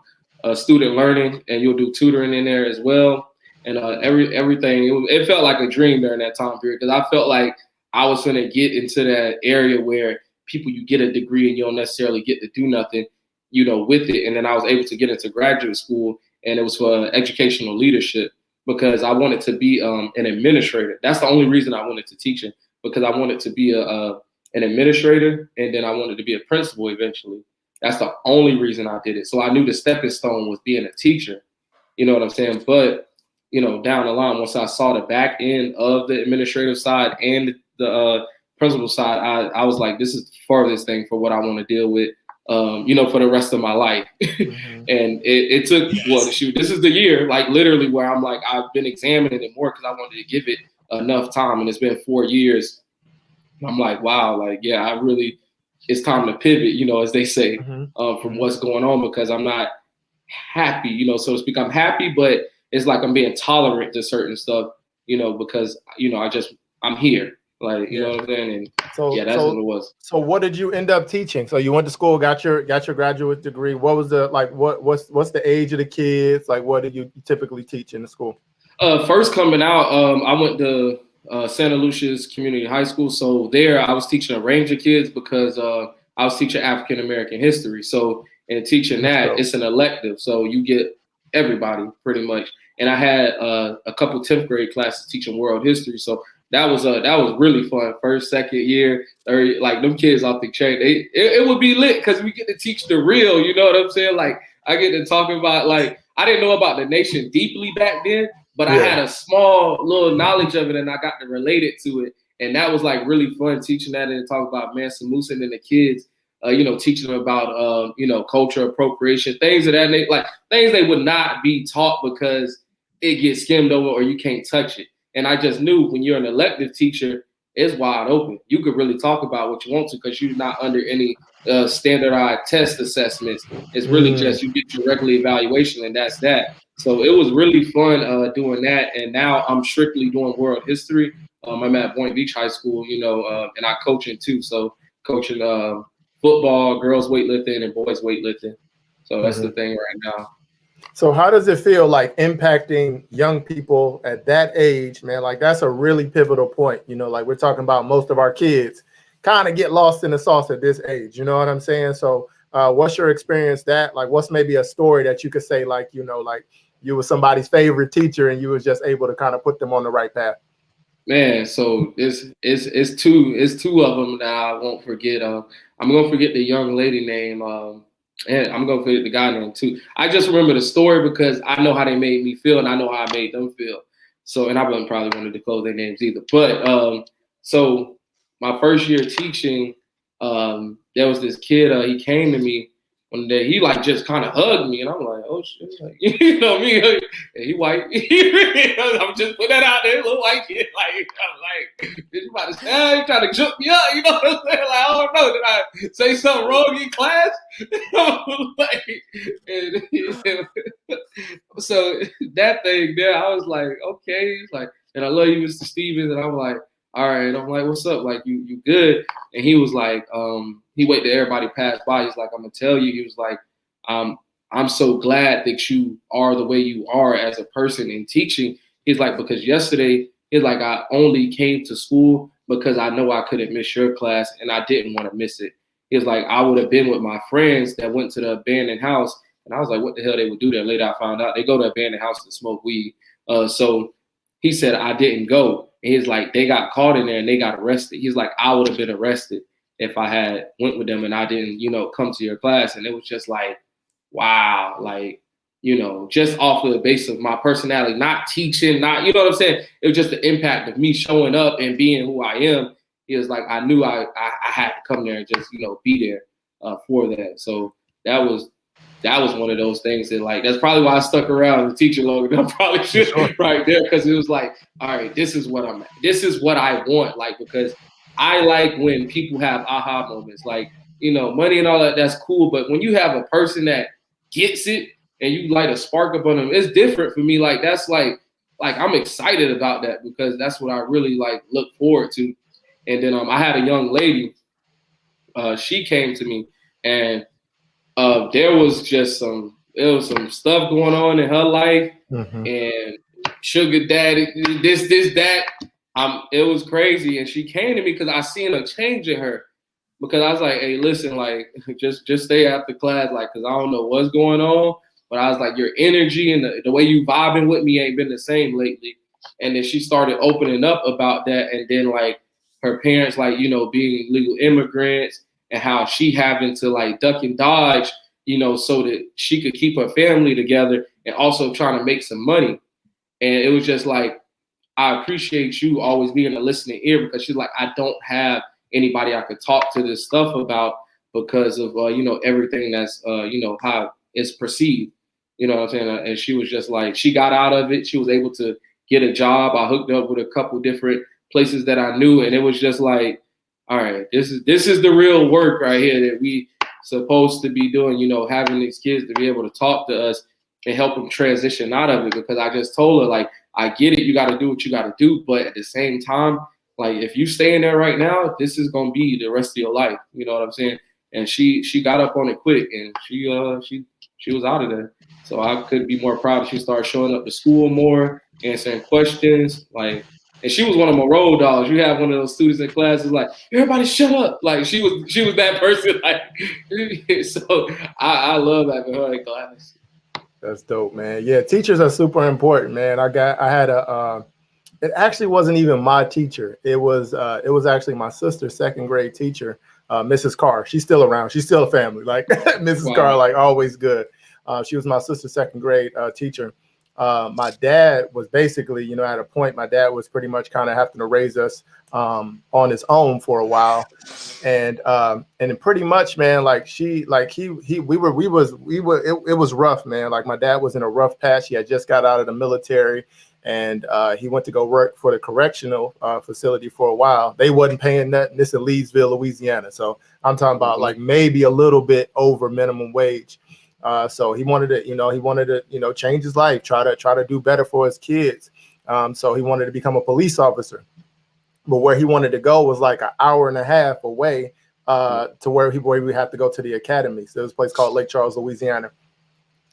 Student Learning, and you'll do tutoring in there as well. And everything. It felt like a dream during that time period because I felt like I was going to get into that area where you get a degree and you don't necessarily get to do nothing, with it. And then I was able to get into graduate school, and it was for educational leadership because I wanted to be an administrator. That's the only reason I wanted to teaching, because I wanted to be an administrator, and then I wanted to be a principal eventually. That's the only reason I did it. So I knew the stepping stone was being a teacher. You know what I'm saying? But, down the line, once I saw the back end of the administrative side and the principal side, I was like, this is the farthest thing for what I want to deal with, for the rest of my life. Mm-hmm. And it took, this is the year, like literally where I'm like, I've been examining it more because I wanted to give it enough time. And it's been 4 years. I'm like, wow, like, yeah, it's time to pivot, as they say, mm-hmm. From what's going on, because I'm not happy, so to speak. I'm happy, but it's like I'm being tolerant to certain stuff, because, I'm here. Like, you know what I'm saying? And that's what it was. So what did you end up teaching? So you went to school, got your graduate degree. What was what's the age of the kids? Like, what did you typically teach in the school? First coming out, I went to Santa Lucia's Community High School. So there I was teaching a range of kids because I was teaching African American history. So in teaching that, it's an elective. So you get everybody pretty much. And I had a couple 10th grade classes teaching world history. So that was really fun. First, second year, third, like them kids off the chain. It would be lit because we get to teach the real. You know what I'm saying? Like I get to talk about, like, I didn't know about the nation deeply back then, but I had a small little knowledge of it, and I got to relate it to it. And that was like really fun teaching that and talk about Mansa Musa and the kids. Teaching them about culture appropriation, things of that nature, like things they would not be taught because it gets skimmed over or you can't touch it. And I just knew when you're an elective teacher, it's wide open. You could really talk about what you want to because you're not under any standardized test assessments. It's really just you get your regular evaluation, and that's that. So it was really fun doing that. And now I'm strictly doing world history. I'm at Boynton Beach High School, and I coaching too. So coaching football, girls weightlifting, and boys weightlifting. So that's the thing right now. So how does it feel like impacting young people at that age, man? Like that's a really pivotal point. Like we're talking about most of our kids kind of get lost in the sauce at this age. You know what I'm saying? So what's your experience that? Like what's maybe a story that you could say, like, like you were somebody's favorite teacher and you was just able to kind of put them on the right path? Man, so it's two of them that I won't forget. I'm gonna forget the young lady name. And I'm gonna forget the guy name too. I just remember the story because I know how they made me feel and I know how I made them feel. So, and I wouldn't probably want to disclose their names either. But so my first year teaching, there was this kid. He came to me one day. He like just kind of hugged me, and I'm like, oh shit, like, you know me. He white. I'm just putting that out there, little white kid. Like I'm like, did you about to say? You trying to jump me up? You know what I'm saying? Like I don't know. Did I say something wrong in class? So that thing there, I was like, okay. He's like, and I love you, Mr. Stevens, and I'm like, all right. I'm like, what's up? Like, you good? And he was like, he waited till everybody passed by. He's like, I'm gonna tell you. He was like, I'm so glad that you are the way you are as a person in teaching. He's like, because yesterday, he's like, I only came to school because I know I couldn't miss your class and I didn't want to miss it. He's like, I would have been with my friends that went to the abandoned house. And I was like, what the hell they would do there? Later I found out they go to abandoned house to smoke weed. So he said, I didn't go. And he's like, they got caught in there and they got arrested. He's like, I would have been arrested. if I had went with them and I didn't, come to your class. And it was just like, wow, like, just off of the base of my personality, not teaching, not, you know what I'm saying? It was just the impact of me showing up and being who I am. It was like, I knew I had to come there and just, be there for that. So that was one of those things that, like, that's probably why I stuck around as a teacher longer than I probably should right there. Because it was like, all right, this is what I want. Like, because I like when people have aha moments, like, money and all that, that's cool. But when you have a person that gets it and you light a spark up on them, it's different for me. Like, that's like I'm excited about that because that's what I really like look forward to. And then I had a young lady, she came to me and there was just some stuff going on in her life, and sugar daddy, this, that. It was crazy, and she came to me because I seen a change in her. Because I was like, hey, listen, like, just stay after class, like, because I don't know what's going on. But I was like, your energy and the way you vibing with me ain't been the same lately. And then she started opening up about that, and then like her parents, like, being legal immigrants, and how she having to like duck and dodge, so that she could keep her family together and also trying to make some money. And it was just like, I appreciate you always being a listening ear, because she's like, I don't have anybody I could talk to this stuff about because of, everything that's, how it's perceived. You know what I'm saying? And she was just like, she got out of it. She was able to get a job. I hooked up with a couple different places that I knew. And it was just like, all right, this is the real work right here that we supposed to be doing, having these kids to be able to talk to us and help them transition out of it. Because I just told her, like, I get it, you got to do what you got to do, but at the same time, like, if you stay in there right now, this is gonna be the rest of your life. You know what I'm saying? And she got up on it quick, and she was out of there. So I couldn't be more proud. She started showing up to school more, answering questions, like. And she was one of my road dogs. You have one of those students in classes like, everybody shut up. Like, she was that person. Like, so I love having her in class. That's dope, man. Yeah, teachers are super important, man. It actually wasn't even my teacher. It was actually my sister's second grade teacher, Mrs. Carr. She's still around. She's still a family. Like Mrs. Wow. Carr, like always good. She was my sister's second grade teacher. My dad was basically, at a point, my dad was pretty much kind of having to raise us on his own for a while. And pretty much, man, it was rough, man. Like, my dad was in a rough patch. He had just got out of the military, and he went to go work for the correctional facility for a while. They wasn't paying nothing. This in Leesville, Louisiana. So I'm talking about like maybe a little bit over minimum wage. So he wanted to, change his life, try to do better for his kids. So he wanted to become a police officer. But where he wanted to go was like an hour and a half away to where we have to go to the academy. So there's a place called Lake Charles, Louisiana.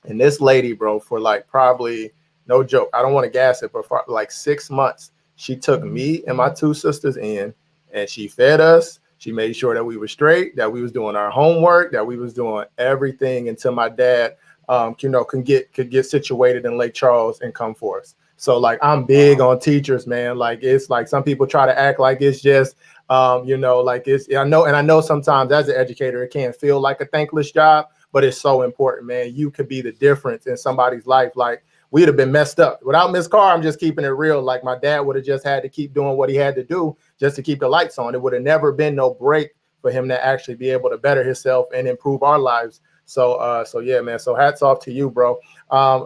And this lady, bro, for like probably, no joke, I don't want to gas it, but for like 6 months, she took me and my two sisters in, and she fed us. She made sure that we were straight, that we was doing our homework, that we was doing everything until my dad, could get situated in Lake Charles and come for us. So like, I'm big on teachers, man. Like, it's like some people try to act like it's just, like it's, I know sometimes as an educator, it can feel like a thankless job, but it's so important, man. You could be the difference in somebody's life. Like, we'd have been messed up without Miss Carr. I'm just keeping it real. Like, my dad would have just had to keep doing what he had to do just to keep the lights on. It would have never been no break for him to actually be able to better himself and improve our lives. So yeah, man. So hats off to you, bro.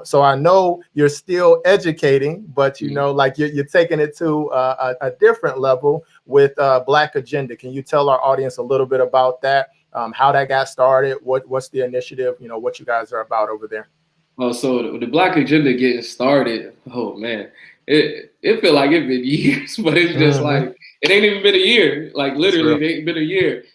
So I know you're still educating, but like you're taking it to a different level with Black Agenda. Can you tell our audience a little bit about that? How that got started? What's the initiative? What you guys are about over there? Oh, so the Black Agenda getting started. Oh man, it feel like it's been years, but it's just like it ain't even been a year. Like, literally, it ain't been a year.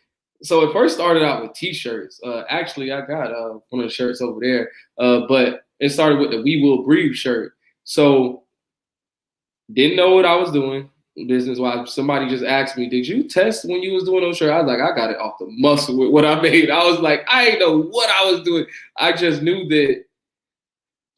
So it first started out with T-shirts. Actually, I got one of the shirts over there. But it started with the "We Will Breathe" shirt. So didn't know what I was doing business-wise. Somebody just asked me, "Did you test when you was doing those shirts?" I was like, "I got it off the muscle with what I made." I was like, I didn't know what I was doing. I just knew that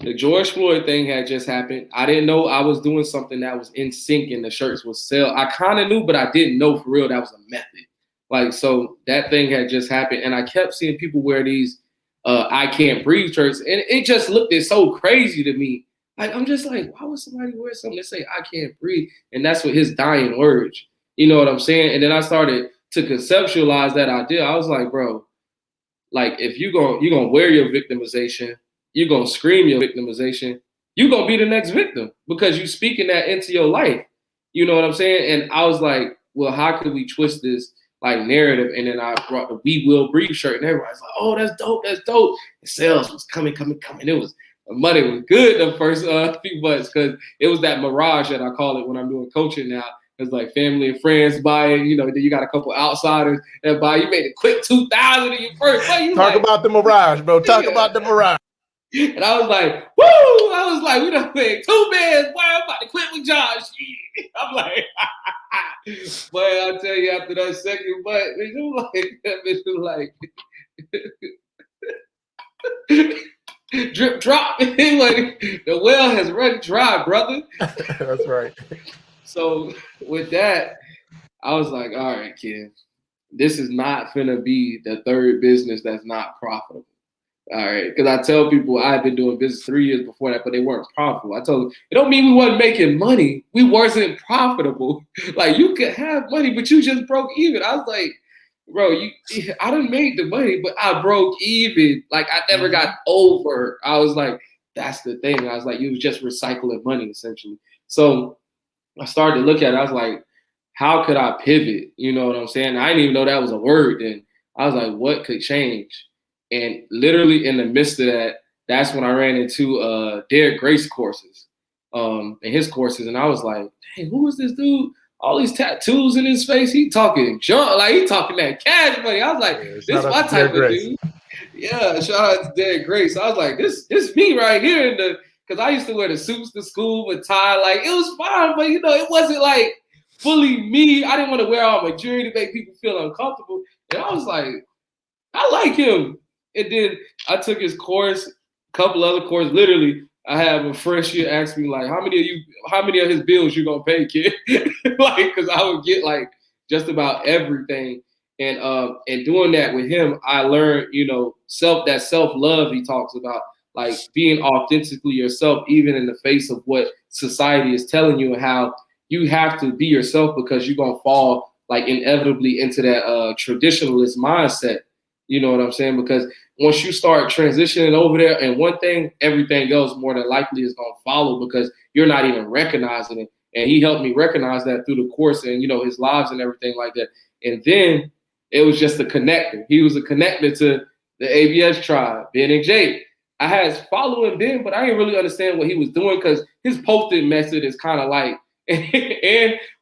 the George Floyd thing had just happened. I didn't know I was doing something that was in sync and the shirts would sell. I kind of knew, but I didn't know for real that was a method. Like, so that thing had just happened, and I kept seeing people wear these I Can't Breathe shirts, and it just looked so crazy to me. Like, I'm just like, why would somebody wear something that say I can't breathe? And that's what his dying words. You know what I'm saying? And then I started to conceptualize that idea. I was like, bro, like, if you're gonna wear your victimization, you're gonna scream your victimization, you're gonna be the next victim because you're speaking that into your life. You know what I'm saying? And I was like, well, how could we twist this like narrative? And then I brought the We Will Breathe shirt, and everybody's like, oh, that's dope, that's dope. The sales was coming. It was, money was good the first few months because it was that mirage that I call it when I'm doing coaching now. It's like family and friends buying, you know, then you got a couple outsiders that buy. You made a quick 2,000 in your first. Talk about the mirage, bro. Talk about the mirage. And I was like, woo! I was like, we done played 2 bands. Boy, I'm about to quit with Josh. I'm like, boy, I'll tell you after that second butt, it was like, that bitch was like, drip drop. Like, the well has run dry, brother. That's right. So with that, I was like, all right, kid, this is not finna be the third business that's not profitable. All right, because I tell people I've been doing business 3 years before that, but they weren't profitable. I told them, it don't mean we wasn't making money. We wasn't profitable. Like, you could have money, but you just broke even. I was like, bro, I done made the money, but I broke even. Like, I never got over. I was like, that's the thing. I was like, you was just recycling money, essentially. So I started to look at it. I was like, how could I pivot? You know what I'm saying? I didn't even know that was a word then. I was like, what could change? And literally in the midst of that, that's when I ran into Derek Grace courses, and his courses. And I was like, dang, who is this dude? All these tattoos in his face. He talking junk, like he talking that cash money. I was like, this is my type of dude. Yeah, shout out to Derek Grace. I was like, this me right here because I used to wear the suits to school with tie. Like, it was fine, but you know, it wasn't like fully me. I didn't want to wear all my jewelry to make people feel uncomfortable. And I was like, I like him. And then I took his course, a couple other courses. Literally, I have a fresh year ask me like, how many of his bills you gonna pay, kid? Like, because I would get like just about everything. And doing that with him, I learned, you know, self-love he talks about, like being authentically yourself, even in the face of what society is telling you, and how you have to be yourself because you're gonna fall like inevitably into that traditionalist mindset. You know what I'm saying? Because once you start transitioning over there and one thing, everything else more than likely is going to follow because you're not even recognizing it. And he helped me recognize that through the course and, you know, his lives and everything like that. And then it was just a connector. He was a connector to the ABS tribe, Ben and Jake. I had followed him then, but I didn't really understand what he was doing because his posting method is kind of like,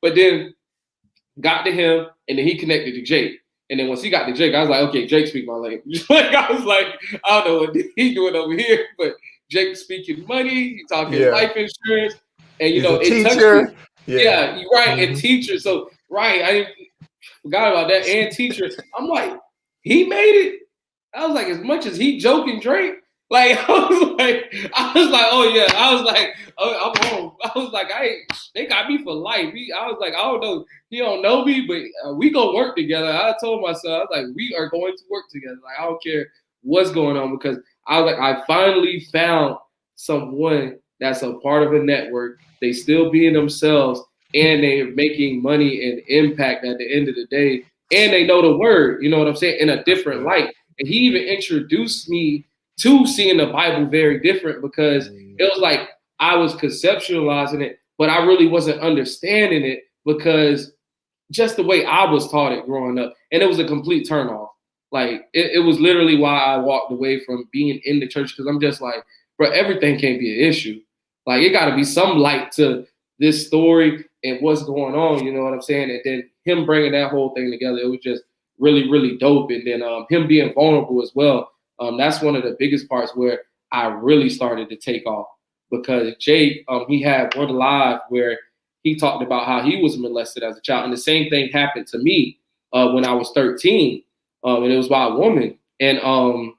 but then got to him and then he connected to Jake. And then once he got to Jake, I was like, okay, Jake speak my language. Like, I was like, I don't know what he's doing over here, but Jake speaking money, he talking life insurance, and you know, it touched me. Yeah, you're right, and teacher. So I forgot about that, and teacher. I'm like, he made it. I was like, as much as he joking Drake, like I was like, oh yeah, I was like, oh, I'm home. I was like, they got me for life. I was like, I don't know, he don't know me, but we gonna work together. I told myself, I was like, we are going to work together. Like, I don't care what's going on because I was like, I finally found someone that's a part of a network. They still being themselves and they're making money and impact at the end of the day. And they know the word, you know what I'm saying, in a different light. And he even introduced me to seeing the Bible very different because it was like I was conceptualizing it, but I really wasn't understanding it because just the way I was taught it growing up. And it was a complete turnoff. Like, it was literally why I walked away from being in the church because I'm just like, bro, everything can't be an issue. Like, it got to be some light to this story and what's going on, you know what I'm saying? And then him bringing that whole thing together, it was just really, really dope. And then him being vulnerable as well. That's one of the biggest parts where I really started to take off because Jake, he had one live where he talked about how he was molested as a child. And the same thing happened to me when I was 13. And it was by a woman. And I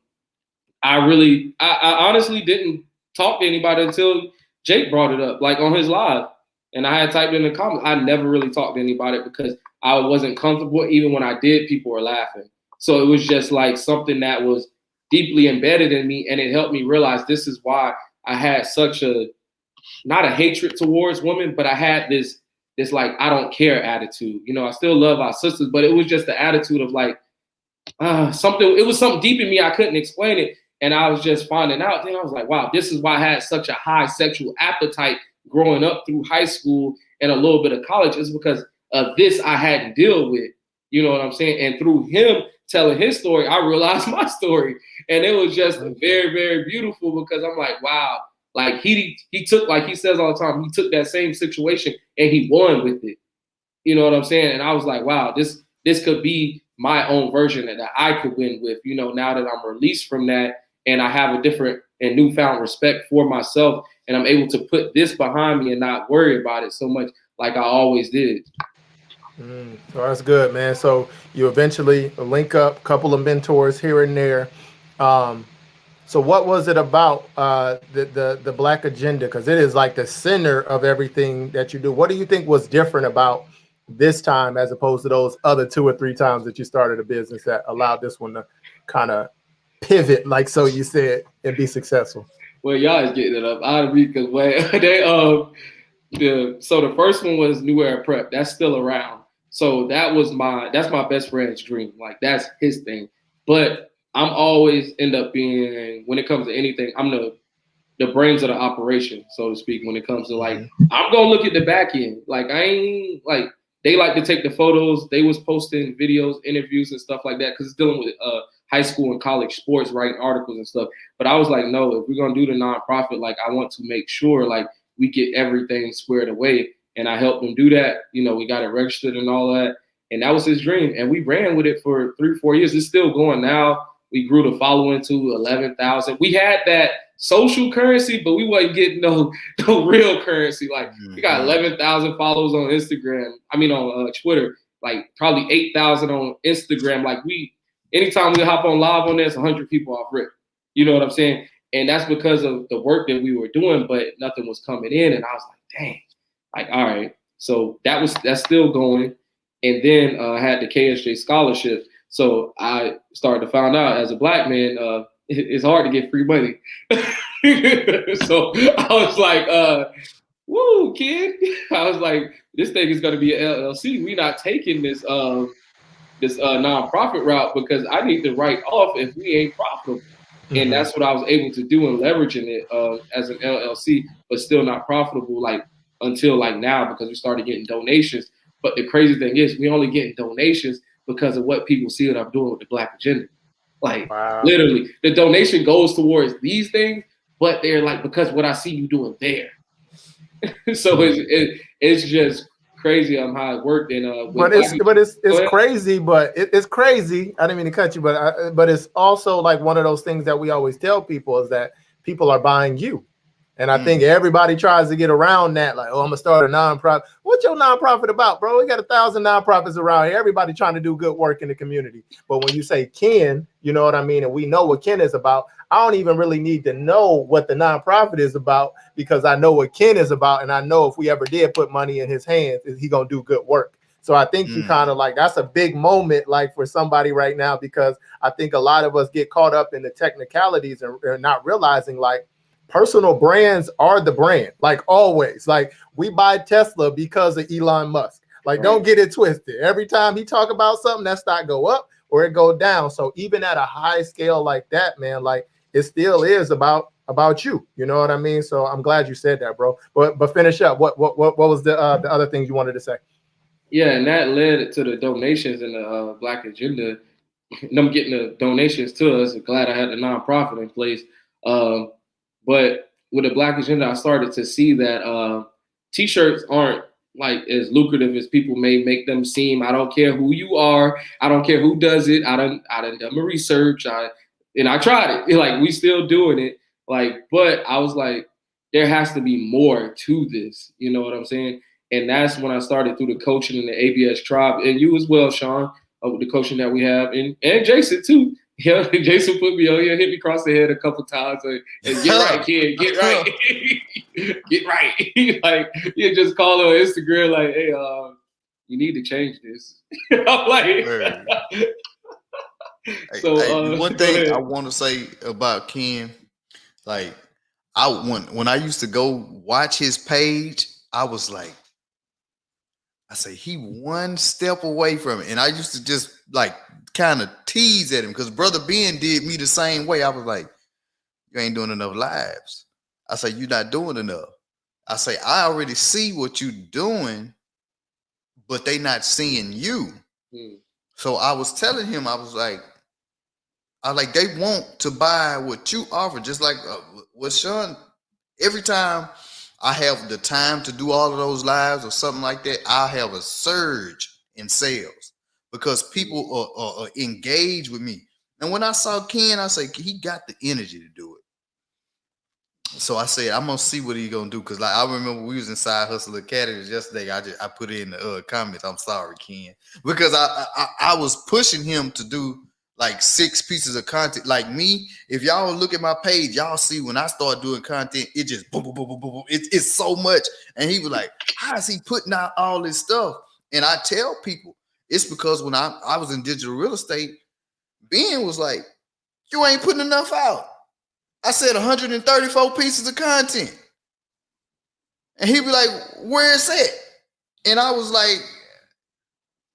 honestly didn't talk to anybody until Jake brought it up, like on his live. And I had typed in the comments, I never really talked to anybody because I wasn't comfortable. Even when I did, people were laughing. So it was just like something that was deeply embedded in me, and it helped me realize this is why I had such a, not a hatred towards women, but I had this like I don't care attitude. You know, I still love our sisters, but it was just the attitude of like something. It was something deep in me. I couldn't explain it, and I was just finding out. Then I was like, wow, this is why I had such a high sexual appetite growing up through high school and a little bit of college. Is because of this I had to deal with. You know what I'm saying? And through him telling his story, I realized my story, and it was just very, very beautiful because I'm like, wow. Like he took, like he says all the time, he took that same situation and he won with it. You know what I'm saying? And I was like, wow, this could be my own version that I could win with, you know, now that I'm released from that and I have a different and newfound respect for myself and I'm able to put this behind me and not worry about it so much like I always did. So that's good, man. So you eventually link up, couple of mentors here and there. So what was it about the Black Agenda? Because it is like the center of everything that you do. What do you think was different about this time as opposed to those other 2 or 3 times that you started a business that allowed this one to kind of pivot, like so you said, and be successful? Well, y'all is getting it up out of me because so the first one was New Era Prep. That's still around. So that's my best friend's dream. Like that's his thing. But I'm always end up being, when it comes to anything, I'm the brains of the operation, so to speak, when it comes to like, I'm gonna look at the back end. Like I ain't like, they like to take the photos. They was posting videos, interviews and stuff like that because it's dealing with high school and college sports, writing articles and stuff. But I was like, no, if we're gonna do the nonprofit, like I want to make sure like we get everything squared away. And I helped them do that. You know, we got it registered and all that. And that was his dream. And we ran with it for 3-4 years. It's still going now. We grew the following to 11,000. We had that social currency, but we wasn't getting no real currency. Like we got 11,000 followers on Instagram. I mean, on Twitter, like probably 8,000 on Instagram. Like anytime we hop on live on there, it's 100 people off rip. You know what I'm saying? And that's because of the work that we were doing, but nothing was coming in. And I was like, dang. Like, all right, so that's still going. And then I had the KSJ scholarship. So I started to find out as a Black man, it's hard to get free money. So I was like, woo, kid. I was like, this thing is going to be an LLC. We're not taking this nonprofit route because I need to write off if we ain't profitable. And that's what I was able to do in leveraging it as an LLC, but still not profitable. Like, until like now because we started getting donations. But the crazy thing is we only getting donations because of what people see that I'm doing with the Black Agenda. Like literally the donation goes towards these things, but they're like, because what I see you doing there. So it's just crazy how it worked. And but it's crazy, but it's crazy. I didn't mean to cut you, but it's also like one of those things that we always tell people is that people are buying you. And I think everybody tries to get around that, like, oh, I'm gonna start a nonprofit. What's your nonprofit about, bro? We got 1,000 nonprofits around here. Everybody trying to do good work in the community. But when you say Ken, you know what I mean? And we know what Ken is about. I don't even really need to know what the nonprofit is about because I know what Ken is about. And I know if we ever did put money in his hands, he gonna do good work. So I think you kind of like, that's a big moment like for somebody right now, because I think a lot of us get caught up in the technicalities and not realizing like, personal brands are the brand, like always. Like we buy Tesla because of Elon Musk. Like don't get it twisted. Every time he talk about something, that stock go up or it go down. So even at a high scale like that, man, like it still is about you. You know what I mean? So I'm glad you said that, bro. But finish up. What was the other things you wanted to say? Yeah, and that led to the donations in the Black Agenda. Them getting the donations to us. Glad I had the nonprofit in place. But with the Black Agenda, I started to see that T-shirts aren't like as lucrative as people may make them seem. I don't care who you are. I don't care who does it. I done my research. I tried it. Like we still doing it. Like, but I was like, there has to be more to this. You know what I'm saying? And that's when I started through the coaching in the ABS tribe, and you as well, Sean, with the coaching that we have, and Jason too. Yeah, Jason put me on here, hit me across the head a couple times, and get right, kid, get right, get right. Like you just call on Instagram, like, hey, you need to change this. I'm like, so one thing I want to say about Ken, like when I used to go watch his page, I was like, I say he one step away from it, and I used to just like kind of tease at him because Brother Ben did me the same way. I was like, you ain't doing enough lives. I say you're not doing enough. I say I already see what you're doing, but they not seeing you. So I was telling him, I was like, they want to buy what you offer, just like what Sean. Every time I have the time to do all of those lives or something like that, I have a surge in sales because people are engaged with me. And when I saw Ken, I say he got the energy to do it. So I said, I'm gonna see what he's gonna do. Cause like I remember we was in Side Hustle Academy yesterday. I put it in the comments. I'm sorry, Ken, because I was pushing him to do like 6 pieces of content. Like me, if y'all look at my page, y'all see when I start doing content, it just boom, boom, boom, boom, boom, boom. It's so much. And he was like, how is he putting out all this stuff? And I tell people it's because when I was in digital real estate, Ben was like, you ain't putting enough out. I said 134 pieces of content. And he'd be like, where is it? And I was like,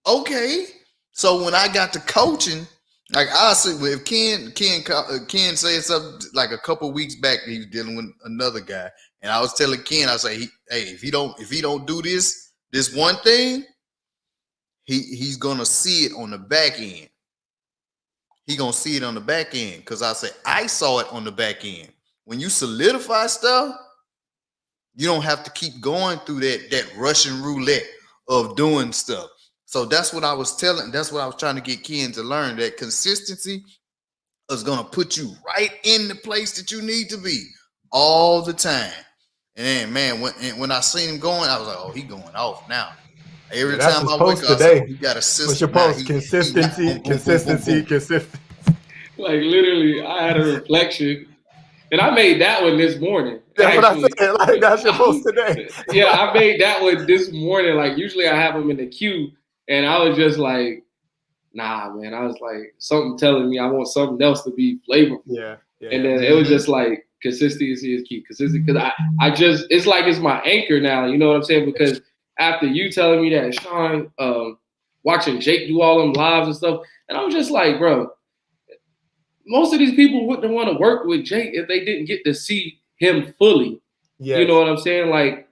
okay. So when I got to coaching, like I said, if Ken said something like a couple weeks back, he was dealing with another guy. And I was telling Ken, I say, hey, if he don't do this one thing, he's gonna see it on the back end. He gonna see it on the back end because I say I saw it on the back end. When you solidify stuff, you don't have to keep going through that Russian roulette of doing stuff. So that's what I was telling. That's what I was trying to get Ken to learn, that consistency is gonna put you right in the place that you need to be all the time. And then, man, when I seen him going, I was like, oh, he going off now. Every time I wake up, I say, he got a system. What's your post? Consistency. Like literally, I had a reflection, and I made that one this morning. That's actually what I said. Like that's your post today. Yeah, I made that one this morning. Like usually I have them in the queue, and I was just like, nah, man. I was like, something telling me I want something else to be flavorful. Yeah. And then it was just like consistency is key. Consistency, because I just, it's like it's my anchor now. You know what I'm saying? Because after you telling me that, Sean, watching Jake do all them lives and stuff, and I'm just like, bro, most of these people wouldn't want to work with Jake if they didn't get to see him fully. Yes. You know what I'm saying? Like,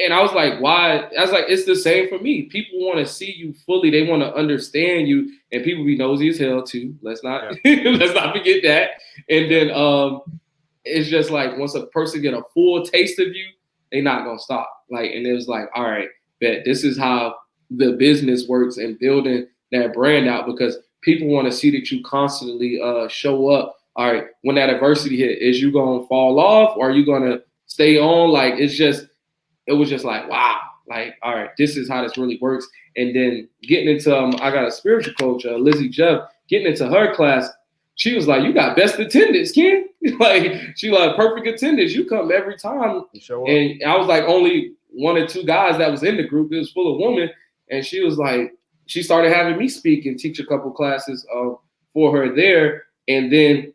and I was like, why? I was like, it's the same for me. People want to see you fully. They want to understand you, and people be nosy as hell too. Let's not let's not forget that. And then it's just like once a person get a full taste of you, they not gonna stop. Like, and it was like, all right, bet this is how the business works and building that brand out, because people want to see that you constantly show up. All right, when that adversity hit, is you gonna fall off or are you gonna stay on? Like, it was just like, wow, like, all right, this is how this really works. And then getting into, I got a spiritual coach, Lizzie Jeff, getting into her class, she was like, you got best attendance, Ken. Like, she like perfect attendance. You come every time. And I was like only 1 or 2 guys that was in the group. It was full of women. And she was like, she started having me speak and teach a couple classes for her there. And then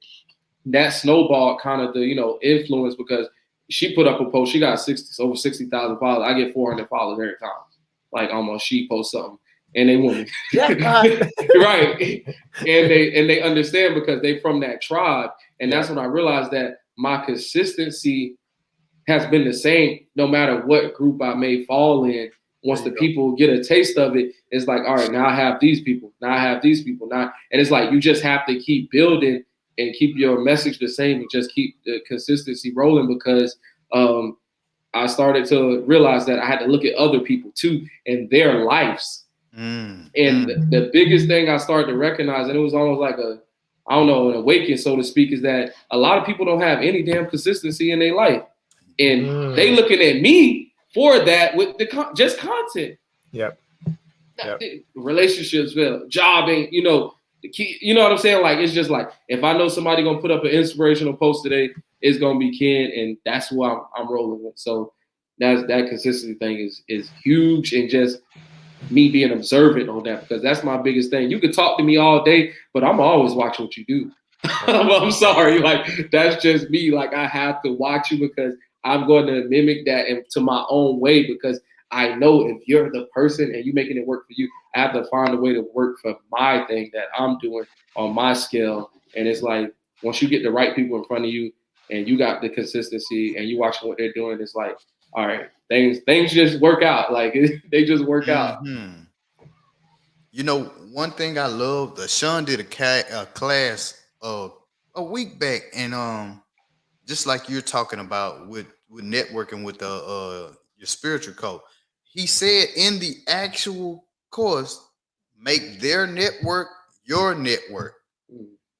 that snowballed kind of the, influence, because she put up a post. She got over 60,000 followers. I get 400 followers every time. Like almost she posts something and they want me. Right. And they understand because they from that tribe. And that's when I realized that my consistency has been the same no matter what group I may fall in. Once the people get a taste of it, it's like, all right, now I have these people. Now I have these people. Now, and it's like you just have to keep building and keep your message the same and just keep the consistency rolling, because I started to realize that I had to look at other people too and their lives. And the biggest thing I started to recognize, and it was almost like an awakening, so to speak, is that a lot of people don't have any damn consistency in their life. And they looking at me for that with just content. Yep. Relationships, jobbing, you know what I'm saying? Like, it's just like, if I know somebody gonna put up an inspirational post today, it's gonna be Ken, and that's who I'm rolling with. So that consistency thing is huge, and just me being observant on that, because that's my biggest thing. You can talk to me all day, but I'm always watching what you do. I'm sorry, like that's just me. Like I have to watch you because I'm going to mimic that into my own way, because I know if you're the person and you making it work for you, I have to find a way to work for my thing that I'm doing on my scale. And it's like once you get the right people in front of you and you got the consistency and you watching what they're doing, it's like, all right, things just work out. Like they just work out. Mm-hmm. You know, one thing I love, Sean did a class a week back, and just like you're talking about with networking with the your spiritual coach, he said in the actual course, make their network your network.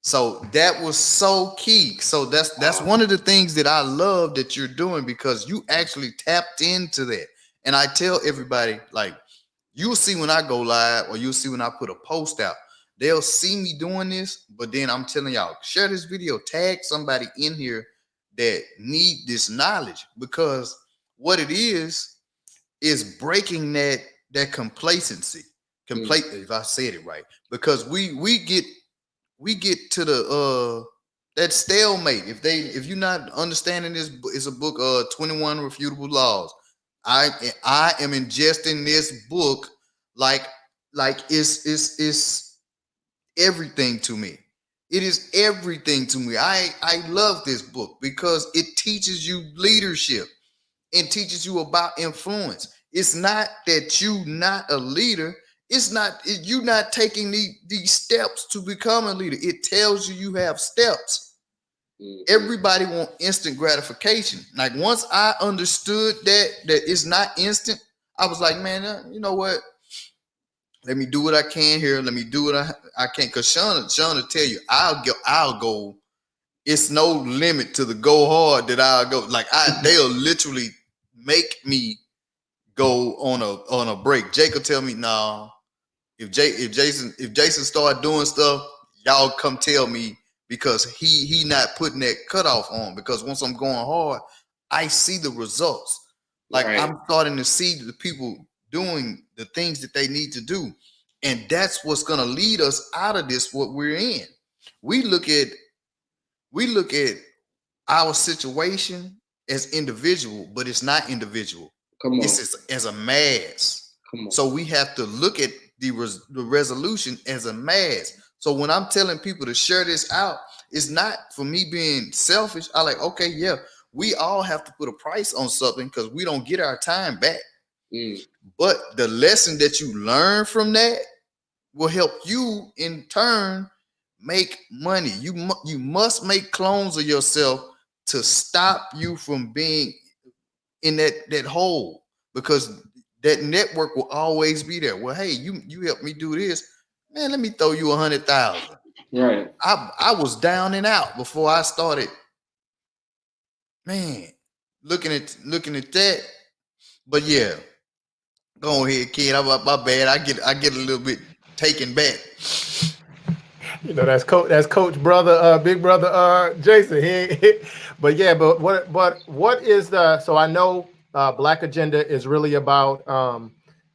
So that was so key. So that's one of the things that I love that you're doing, because you actually tapped into that. And I tell everybody, like, you'll see when I go live, or you'll see when I put a post out, they'll see me doing this, but then I'm telling y'all, share this video, tag somebody in here that need this knowledge, because what it is breaking that complacency. If I said it right, because we get to the that stalemate. If you're not understanding this, it's a book, 21 Refutable Laws. I am ingesting this book like it's everything to me. It is everything to me. I love this book because it teaches you leadership and teaches you about influence. It's not that you not a leader. It's not you not taking these steps to become a leader. It tells you have steps. Everybody want instant gratification. Like once I understood that it's not instant, I was like, man, you know what? Let me do what I can here. Let me do what I can. Cause Sean will tell you, I'll go. It's no limit to the go hard that I'll go. Like they'll literally make me go on a break. Jake will tell me, no, if Jason start doing stuff, y'all come tell me, because he not putting that cutoff on, because once I'm going hard, I see the results. Like right. I'm starting to see the people doing the things that they need to do. And that's what's gonna lead us out of this, what we're in. We look at our situation as individual, but it's not individual. It's as a mass. So we have to look at the resolution as a mass. So when I'm telling people to share this out, it's not for me being selfish. I like, okay, yeah, we all have to put a price on something because we don't get our time back. But the lesson that you learn from that will help you in turn make money. You must make clones of yourself to stop you from being in that hole, because that network will always be there. Well, hey, you helped me do this, man. Let me throw you 100,000. Right. I was down and out before I started, man, looking at that. But yeah, go ahead, kid. My bad. I get a little bit taken back. You know, that's coach brother, big brother Jason. But yeah, but what is the, so I know Black Agenda is really about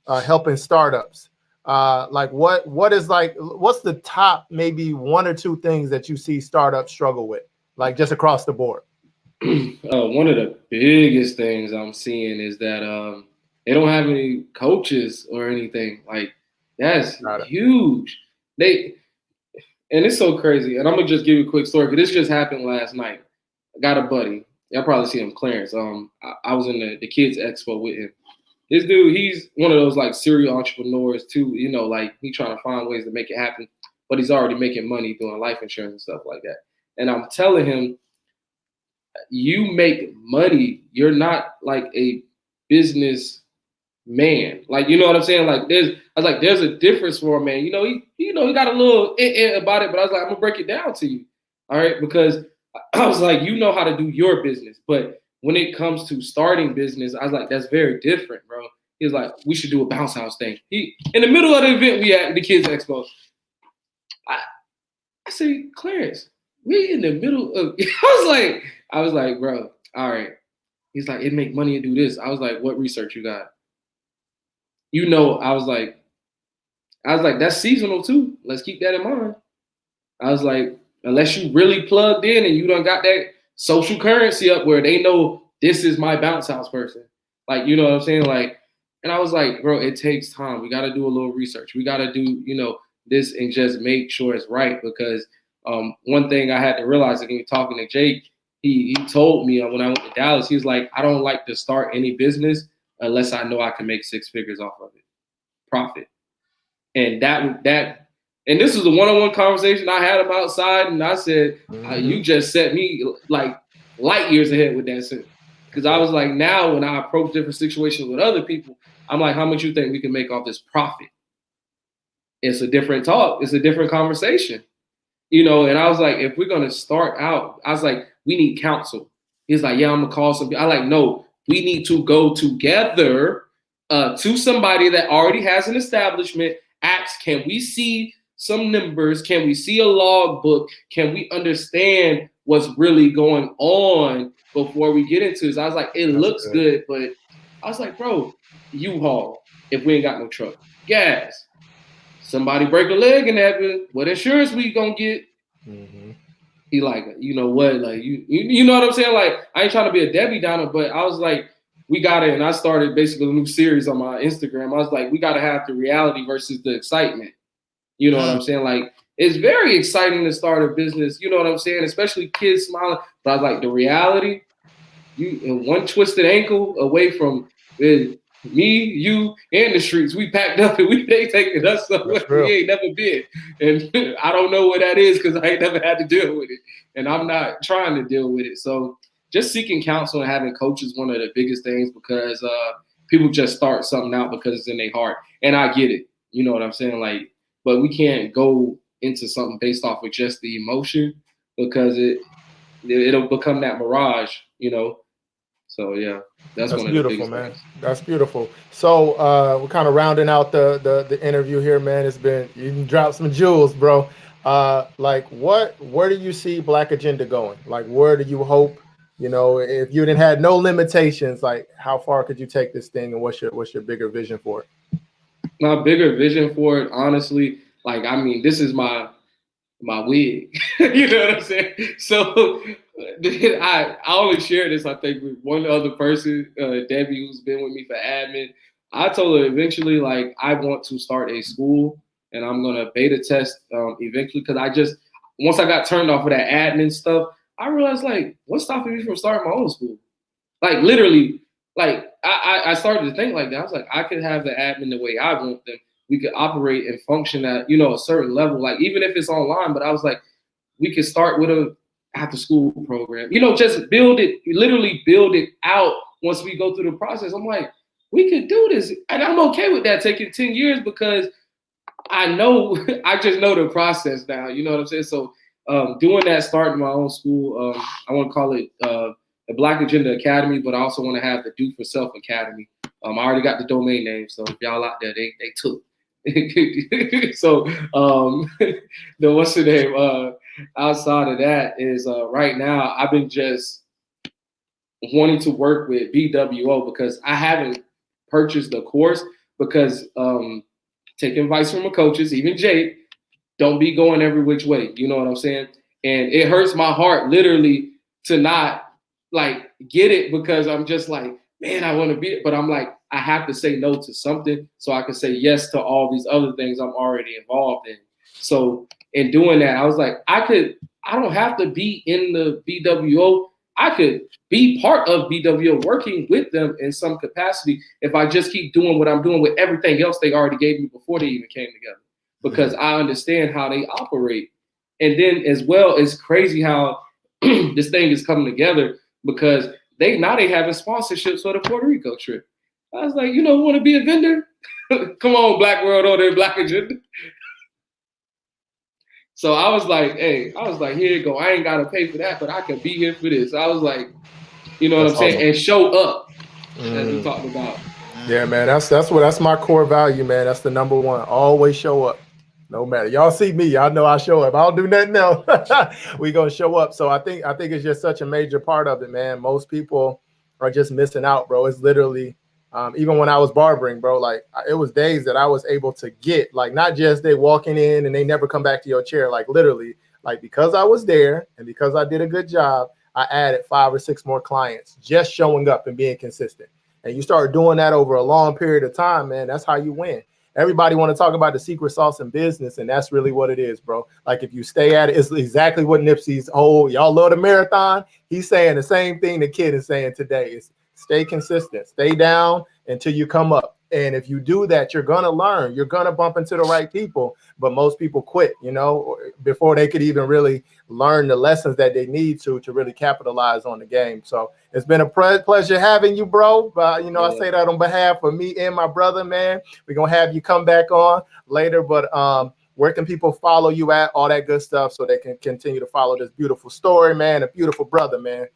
helping startups. Like what is, like, what's the top maybe one or two things that you see startups struggle with, like just across the board? One of the biggest things I'm seeing is that they don't have any coaches or anything. Like that's huge. And it's so crazy. And I'm gonna just give you a quick story, because this just happened last night. I got a buddy. Y'all probably see him, Clarence. I was in the kids expo with him. This dude, he's one of those like serial entrepreneurs too. You know, like he trying to find ways to make it happen, but he's already making money doing life insurance and stuff like that. And I'm telling him, you make money. You're not like a business man. Like, you know what I'm saying? Like there's a difference for a man. You know, he got a little about it, but I was like, I'm gonna break it down to you. All right. Because I was like, you know how to do your business. But when it comes to starting business, I was like, that's very different, bro. He was like, we should do a bounce house thing. He in the middle of the event, we at the kids expo. I said, Clarence, we in the middle of I was like, bro, all right. He's like, it make money to do this. I was like, what research you got? You know, I was like, I was like, that's seasonal too. Let's keep that in mind. I was like, unless you really plugged in and you done got that social currency up where they know this is my bounce house person. Like, you know what I'm saying? Like, and I was like, bro, it takes time. We got to do a little research. We got to do, you know, this and just make sure it's right. Because one thing I had to realize, again, talking to Jake, he told me when I went to Dallas, he was like, I don't like to start any business unless I know I can make 6 figures off of it, profit. And and this was a one-on-one conversation I had him outside, and I said, you just set me like light years ahead with that shit. Because I was like, now when I approach different situations with other people, I'm like, how much you think we can make off this profit? It's a different talk. It's a different conversation. You know, and I was like, if we're going to start out, I was like, we need counsel. He's like, yeah, I'm going to call somebody. I like, no, we need to go together to somebody that already has an establishment. Ask, can we see some numbers? Can we see a log book? Can we understand what's really going on before we get into this? I was like, it looks good, but I was like, bro, U-Haul, if we ain't got no truck. Gas. Somebody break a leg in that, what insurance we gonna get? He like, you know what? Like, you know what I'm saying? Like, I ain't trying to be a Debbie Downer, but I was like, we got it. And I started basically a new series on my Instagram. I was like, we got to have the reality versus the excitement. You know what I'm saying? Like, it's very exciting to start a business. You know what I'm saying? Especially kids smiling. But I was like, the reality, you in one twisted ankle away from me, you, and the streets. We packed up and they taking us somewhere we ain't never been. And I don't know what that is because I ain't never had to deal with it. And I'm not trying to deal with it. So just seeking counsel and having coaches, one of the biggest things, because people just start something out because it's in their heart. And I get it. You know what I'm saying? Like, but we can't go into something based off of just the emotion because it'll become that mirage, you know? So yeah, that's one of the biggest man. things. That's beautiful. So we're kind of rounding out the interview here, man. It's been, you can drop some jewels, bro. Like where do you see Black Agenda going? Like, where do you hope, you know, if you didn't had no limitations, like how far could you take this thing, and what's your bigger vision for it? My bigger vision for it, honestly, like, I mean, this is my wig. You know what I'm saying? So I only share this, I think, with one other person, Debbie, who's been with me for admin. I told her eventually, like, I want to start a school, and I'm going to beta test eventually, because once I got turned off of that admin stuff, I realized, like, what's stopping me from starting my own school? Like, literally, like, I started to think like that. I was like, I could have the admin the way I want them. We could operate and function at, you know, a certain level, like, even if it's online. But I was like, we could start with a after school program, you know, just literally build it out once we go through the process. I'm like, we could do this. And I'm okay with that taking 10 years because I just know the process now, you know what I'm saying? So doing that, starting my own school, I want to call it the Black Agenda Academy, but I also want to have the Do for Self Academy. I already got the domain name, so if y'all out there, they took. So what's the name? Outside of that is right now I've been just wanting to work with BWO because I haven't purchased the course because taking advice from the coaches, even Jake, don't be going every which way. You know what I'm saying? And it hurts my heart literally to not like get it because I'm just like, man, I want to be it. But I'm like, I have to say no to something so I can say yes to all these other things I'm already involved in. So in doing that, I was like, I don't have to be in the BWO. I could be part of BWO, working with them in some capacity if I just keep doing what I'm doing with everything else they already gave me before they even came together, because I understand how they operate. And then as well, it's crazy how this thing is coming together because they having sponsorships for the Puerto Rico trip. I was like, you know, want to be a vendor? Come on, Black World or their Black Agenda. So I was like, hey, here you go. I ain't got to pay for that, but I can be here for this. I was like, you know what I'm saying? Awesome. And show up, as we talked about. Yeah, man, that's my core value, man. That's the number one. Always show up. No matter. Y'all see me, y'all know I show up. I don't do nothing else. We gonna show up. So I think it's just such a major part of it, man. Most people are just missing out, bro. It's literally Even when I was barbering, bro, like it was days that I was able to get, like, not just they walking in and they never come back to your chair, like literally, like because I was there and because I did a good job, I added 5 or 6 more clients just showing up and being consistent. And you start doing that over a long period of time, man, that's how you win. Everybody want to talk about the secret sauce in business, and that's really what it is, bro. Like if you stay at it, it's exactly what Nipsey's y'all love the marathon. He's saying the same thing the kid is saying today. Is stay consistent, stay down until you come up. And if you do that, you're gonna learn. You're gonna bump into the right people. But most people quit, before they could even really learn the lessons that they need to really capitalize on the game. So it's been a pleasure having you, bro. I say that on behalf of me and my brother, man. We're gonna have you come back on later. But where can people follow you at? All that good stuff, so they can continue to follow this beautiful story, man. A beautiful brother, man.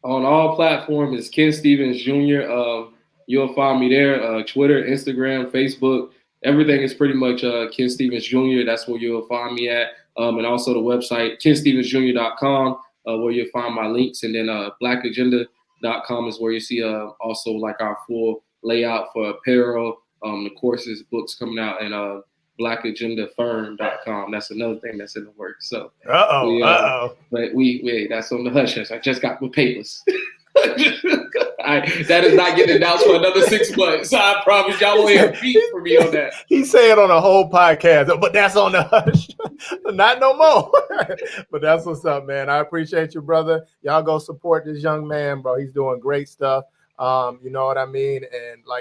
On all platforms, it's Ken Stevens Jr. You'll find me there. Twitter, Instagram, Facebook. Everything is pretty much Ken Stevens Jr. That's where you'll find me at. And also the website, kenstevensjr.com, where you'll find my links. And then blackagenda.com is where you see also like our full layout for apparel, the courses, books coming out, and blackagendafirm.com. That's another thing that's in the works. So but we that's on the hush hush. I just got my papers. That is not getting announced for another 6 months. So I promise y'all won't hear a beat from me on that. He said on a whole podcast, but that's on the hush. Not no more. But that's what's up, man. I appreciate you, brother. Y'all go support this young man, bro. He's doing great stuff. You know what I mean?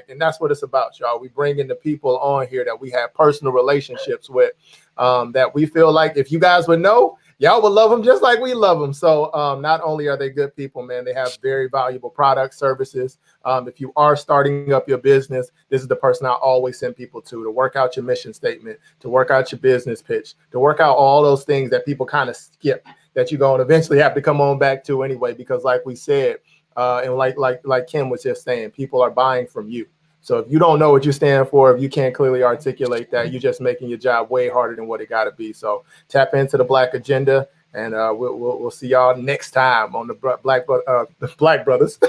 And that's what it's about, y'all. We bring in the people on here that we have personal relationships with, that we feel like if you guys would know, y'all would love them just like we love them. So not only are they good people, man, they have very valuable products, services. If you are starting up your business, this is the person I always send people to work out your mission statement, to work out your business pitch, to work out all those things that people kind of skip, that you're going to eventually have to come on back to anyway, because like we said, and like Kim was just saying, people are buying from you. So if you don't know what you stand for, if you can't clearly articulate that, you're just making your job way harder than what it got to be. So tap into the Black Agenda, and we'll see y'all next time on the Black Brothers, the Boot Brothers.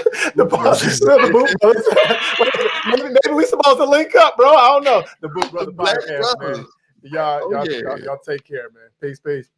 Maybe we supposed to link up, bro. I don't know. The Boot Brothers podcast, man. Y'all take care, man. Peace.